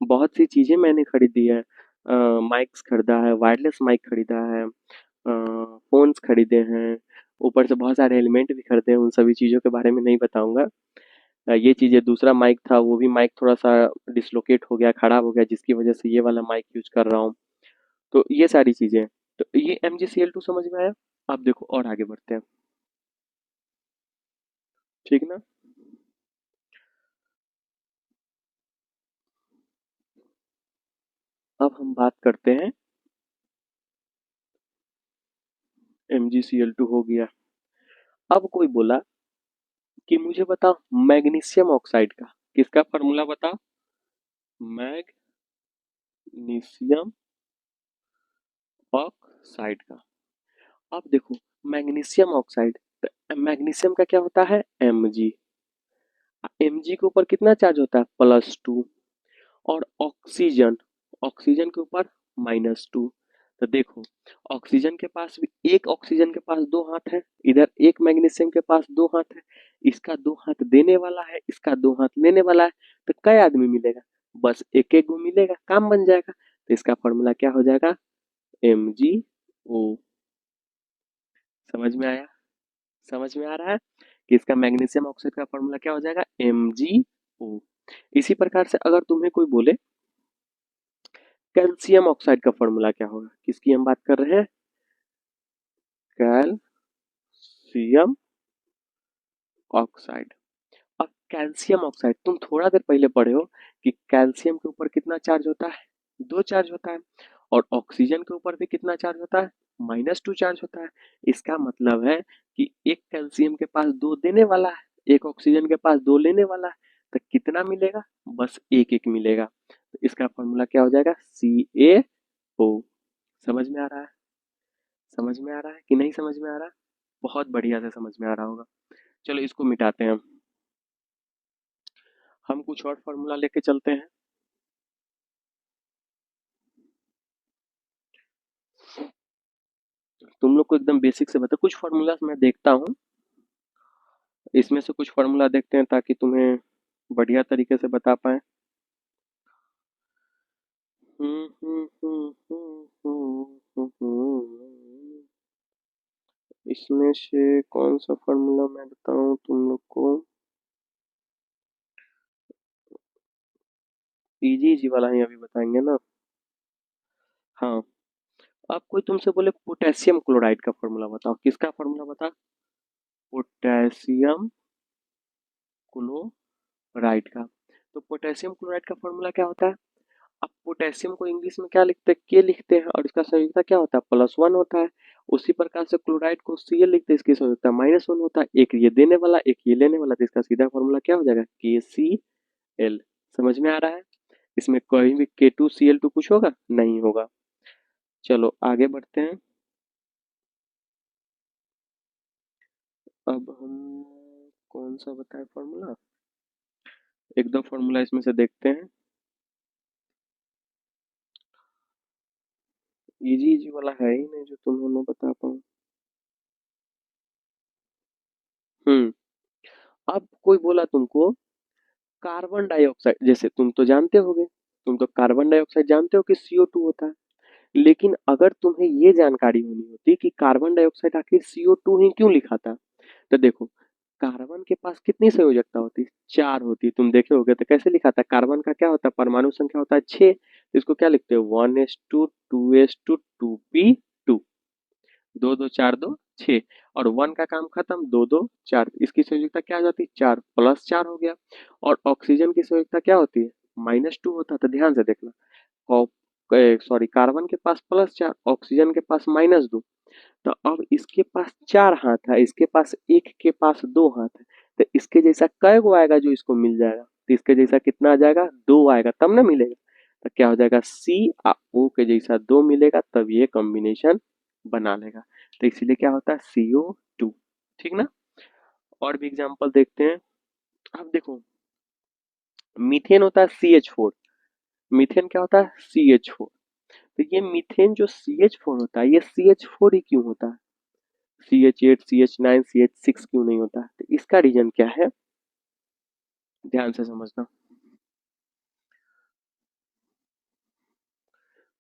बहुत सी चीजें मैंने खरीदी है। माइक्स खरीदा है, वायरलेस माइक खरीदा है, फ़ोन्स खरीदे हैं, ऊपर से बहुत सारे एलिमेंट भी खरीदे हैं, उन सभी चीज़ों के बारे में नहीं बताऊँगा। ये चीज़ें दूसरा माइक था, वो भी माइक थोड़ा-सा डिसलोकेट हो गया, खराब हो गया, जिसकी वजह से ये वाला माइक यूज़ कर रहा हूँ। तो ये सारी चीज़ें हैं। तो ये MGCL2 समझ में आया? अब देखो और आगे बढ़ते हैं, ठीक ना? अब हम बात करते हैं MgCl2 हो गया। अब कोई बोला कि मुझे बताओ मैग्नीशियम ऑक्साइड का, किसका फ़ॉर्मूला बताओ? मैग्नीशियम ऑक्साइड का। अब देखो मैग्नीशियम ऑक्साइड, तो मैग्नीशियम का क्या होता है? Mg। Mg के ऊपर कितना चार्ज होता है? +2। और ऑक्सीजन, ऑक्सीजन के ऊपर -2। तो देखो ऑक्सीजन के पास भी, एक ऑक्सीजन के पास दो हाथ है, इधर एक मैग्नीशियम के पास दो हाथ है, इसका दो हाथ देने वाला है, इसका दो हाथ लेने वाला है। तो कई आदमी मिलेगा? बस एक एक गो मिलेगा, काम बन जाएगा। तो इसका फॉर्मूला क्या हो जाएगा? MgO। समझ में आया? समझ में आ रहा है कि इसका मैग्नीशियम ऑक्साइड का फॉर्मूला क्या हो जाएगा? MgO। इसी प्रकार से अगर तुम्हें कोई बोले कैल्शियम ऑक्साइड का फॉर्मूला क्या होगा? किसकी हम बात कर रहे हैं? Calcium oxide. अब कैल्शियम ऑक्साइड तुम थोड़ा देर पहले पढ़े हो कि कैल्शियम के ऊपर कितना चार्ज होता है? दो चार्ज होता है। और ऑक्सीजन के ऊपर भी कितना चार्ज होता है? -2 चार्ज होता है। इसका मतलब है कि एक कैल्शियम के पास दो देने वाला है, एक ऑक्सीजन के पास दो लेने वाला है। तो कितना मिलेगा? बस एक एक मिलेगा। तो इसका फॉर्मूला क्या हो जाएगा? CaO। समझ में आ रहा है? समझ में आ रहा है कि नहीं समझ में आ रहा है? बहुत बढ़िया से समझ में आ रहा होगा। चलो इसको मिटाते हैं हम कुछ और फॉर्मूला लेके चलते हैं। तुम लोग को एकदम बेसिक से बता, कुछ फॉर्मूला मैं देखता हूँ, इसमें से कुछ फॉर्मूला देखते हैं ताकि तुम्हें बढ़िया तरीके से बता पाए। इसमें से कौन सा फॉर्मूला मैं बताऊं तुम लोग को? इजी इजी वाला ही अभी बताएंगे ना। हाँ, अब कोई तुमसे बोले पोटेशियम क्लोराइड का फॉर्मूला बताओ, किसका फॉर्मूला बता? पोटेशियम क्लोराइड का। तो पोटेशियम क्लोराइड का फॉर्मूला क्या होता है? अब पोटेशियम को इंग्लिश में क्या लिखते हैं? के लिखते हैं, और इसका संयुक्ता क्या होता है? +1 होता है। उसी प्रकार से क्लोराइड को Cl लिखते हैं, इसकी संयुक्ता -1 होता है। एक ये देने वाला, एक ये लेने वाला, तो इसका सीधा फॉर्मूला क्या हो जाएगा? KCl। समझ में आ रहा है? इसमें कहीं भी K2Cl2 कुछ होगा? नहीं होगा। चलो आगे बढ़ते हैं। अब हम कौन सा बताएं फॉर्मूला? एक दो फॉर्मूला इसमें से देखते हैं। इजी इजी वाला है ही नहीं जो तुम्हें मैं बता पाऊँ। हम्म। अब कोई बोला तुमको कार्बन डाइऑक्साइड, जैसे तुम तो जानते होगे, तुम तो कार्बन डाइऑक्साइड जानते हो कि CO2 होता है। लेकिन अगर तुम्हें ये जानकारी होनी होती कि कार्बन डाइऑक्साइड आखिर CO2 ही क्यों लिखा था, तो देखो कार्बन के पास कितनी संयोजकता होती है? 4 होती है। तुम देखे होगे तो कैसे लिखा था? कार्बन का क्या होता है? परमाणु संख्या होता है 6, तो इसको क्या लिखते हैं? 1s2 2s2 2p2। दो दो चार दो छः, और वन का काम खत्म, दो दो चार, इसकी संयोजकता क्या हो जाती है? 4 +4 हो गया। और ऑक्सीजन की संयोजकता क्या होती है? -2 होता है। तो ध्यान से देखना, सॉरी, कार्बन के पास +4, ऑक्सीजन के पास -2। तो अब इसके पास 4 हाथ है, इसके पास एक के पास 2 हाथ है। तो इसके जैसा कै गो आएगा जो इसको मिल जाएगा? तो इसके जैसा कितना आ जाएगा? 2 आएगा, तब ना मिलेगा। तो क्या हो जाएगा? C और O के जैसा 2 मिलेगा, तब ये कॉम्बिनेशन बना लेगा। तो इसीलिए क्या होता है? CO2। ठीक ना? और भी एग्जांपल देखते हैं। अब देखो मीथेन होता है CH4। मीथेन क्या होता है? CH4। तो ये मीथेन जो CH4 होता है, ये CH4 ही क्यों होता है? CH8 CH9 CH6 क्यों नहीं होता है? तो इसका रीजन क्या है? ध्यान से समझना।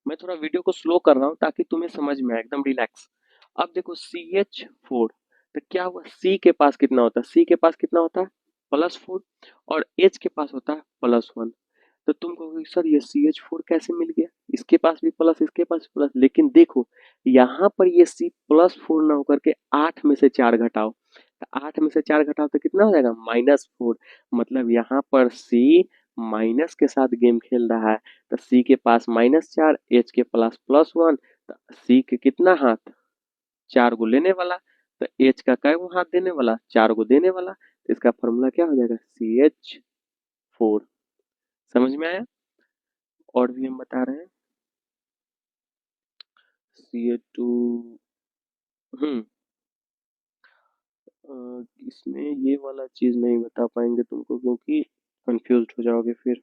मैं थोड़ा वीडियो को स्लो कर रहा हूँ ताकि तुम्हें समझ में आए, एकदम रिलैक्स। अब देखो CH4, तो क्या हुआ, C के पास कितना होता है, C के पास कितना होता है, +4, और H के पास होता है +1। तो तुम कहोगे सर ये CH4 कैसे मिल गया, इसके पास भी प्लस इसके पास भी प्लस, लेकिन देखो यहाँ पर ये C+4 ना होकर के 8 में से 4 घटाओ, तो 8 में से 4 घटाओ तो कितना हो जाएगा, -4। मतलब यहाँ पर C माइनस के साथ गेम खेल रहा है, तो C के पास -4, H के पास +1, तो C के कितना हाथ, 4 को लेने वाला, तो H का कै हाथ देने वाला, 4 को देने वाला, तो इसका फॉर्मूला क्या हो जाएगा, CH4। समझ में आया। और भी हम बता रहे हैं, CH2। हम्म इसमें ये वाला चीज नहीं बता पाएंगे तुमको, क्योंकि कंफ्यूज हो जाओगे फिर।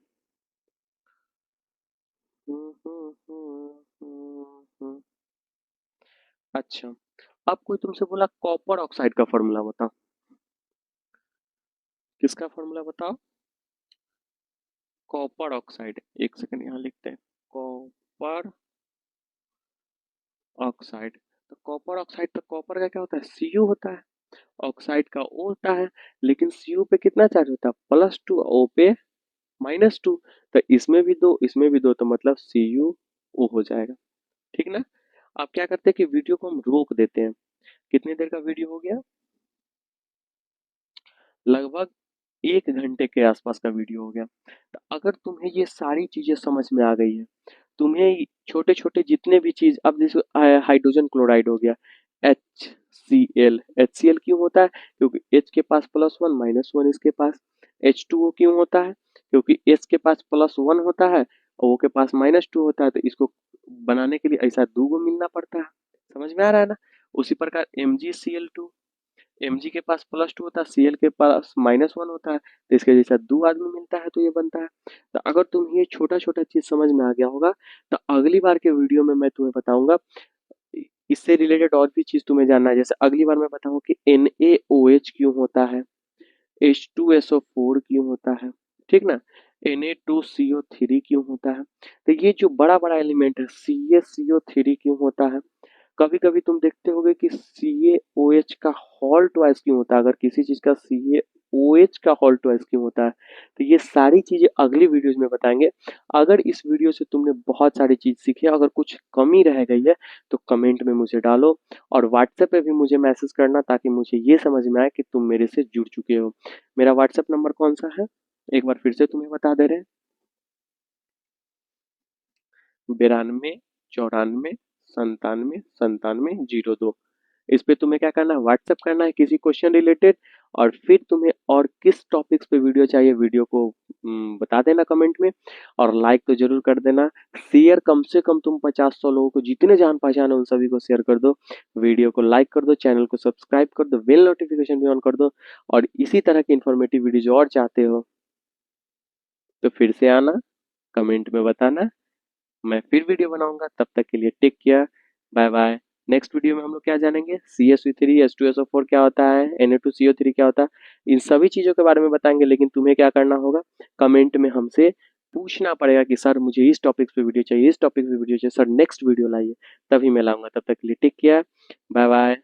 अच्छा, अब कोई तुमसे बोला कॉपर ऑक्साइड का फॉर्मूला बताओ, किसका फॉर्मूला बताओ, कॉपर ऑक्साइड। एक सेकंड यहाँ लिखते हैं, कॉपर ऑक्साइड। तो कॉपर ऑक्साइड, तो कॉपर का क्या होता है, Cu होता है, ऑक्साइड का O होता है, लेकिन Cu पे कितना चार्ज होता है, +2, O पे -2। तो इसमें भी दो, इसमें भी दो, तो मतलब CuO हो जाएगा। ठीक ना। अब क्या करते हैं कि वीडियो को हम रोक देते हैं। कितनी देर का वीडियो हो गया, लगभग 1 घंटे के आसपास का वीडियो हो गया। तो अगर तुम्हें ये सारी चीजें समझ में आ गई है, तुम्हें छोटे छोटे जितने भी चीज, अब जैसे हाइड्रोजन क्लोराइड हो गया, HCl क्यों होता है, क्योंकि H के पास +1 -1 इसके पास। H2O क्यों होता है, क्योंकि H के पास +1 होता है और O के पास -2 होता है, तो इसको बनाने के लिए ऐसा 2 को मिलना पड़ता है। समझ में आ रहा है ना। उसी प्रकार MgCl2, Mg के पास +2 होता है, Cl के पास -1 होता है, तो इसके जैसा 2 आदमी मिलता है, तो ये बनता है। तो अगर तुम ये छोटा छोटा चीज समझ में आ गया होगा, तो अगली बार के वीडियो में मैं तुम्हें बताऊंगा इससे रिलेटेड और भी चीज तुम्हें जानना है। जैसे अगली बार मैं बताऊंगा कि NaOH क्यों होता है, H2SO4 क्यों होता है, ठीक ना, Na2CO3 क्यों होता है। तो ये जो बड़ा बड़ा एलिमेंट है, CaCO3 क्यों होता है। कभी कभी तुम देखते होगे कि CaOH का हॉल्ट वाइज क्यों होता है, अगर किसी चीज का CaOH का हॉल्ट वाइज क्यों होता है, तो ये सारी चीजें अगली वीडियोस में बताएंगे। अगर इस वीडियो से तुमने बहुत सारी चीज सीखी है, अगर कुछ कमी रह गई है तो कमेंट में मुझे डालो, और व्हाट्सएप पे भी मुझे मैसेज करना, ताकि मुझे ये समझ में आए कि तुम मेरे से जुड़ चुके हो। मेरा व्हाट्सएप नंबर कौन सा है, एक बार फिर से तुम्हें बता दे रहे हैं, 92 94 97 97 02। इस पे तुम्हें क्या करना है, व्हाट्सएप करना है किसी क्वेश्चन रिलेटेड, और फिर तुम्हें और किस टॉपिक्स पे वीडियो चाहिए, वीडियो को बता देना कमेंट में, और लाइक तो जरूर कर देना। शेयर कम से कम तुम 50-100 लोगों को, जितने जान पहचान है उन सभी को शेयर कर दो। वीडियो को लाइक कर दो, चैनल को सब्सक्राइब कर दो, बेल नोटिफिकेशन भी ऑन कर दो। और इसी तरह की इन्फॉर्मेटिव वीडियो और चाहते हो तो फिर से आना, कमेंट में बताना, मैं फिर वीडियो बनाऊंगा। तब तक के लिए take care, bye bye. Next video में हम लोग क्या जानेंगे, CSO3 H2SO4 क्या होता है, Na2CO3 क्या होता है, इन सभी चीजों के बारे में बताएंगे। लेकिन तुम्हें क्या करना होगा, कमेंट में हमसे पूछना पड़ेगा कि सर मुझे इस टॉपिक पे वीडियो चाहिए, इस टॉपिक पे वीडियो चाहिए, सर नेक्स्ट वीडियो लाइए, तभी मैं लाऊंगा। तब तक के लिए take care, bye bye,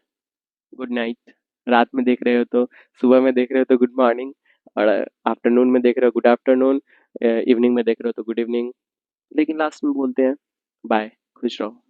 good night. रात में देख रहे हो तो, सुबह में देख रहे हो तो गुड मॉर्निंग, और आफ्टरनून में देख रहे हो गुड आफ्टरनून, इवनिंग में देख रहे हो तो गुड इवनिंग। लेकिन लास्ट में बोलते हैं बाय, खुश रहो।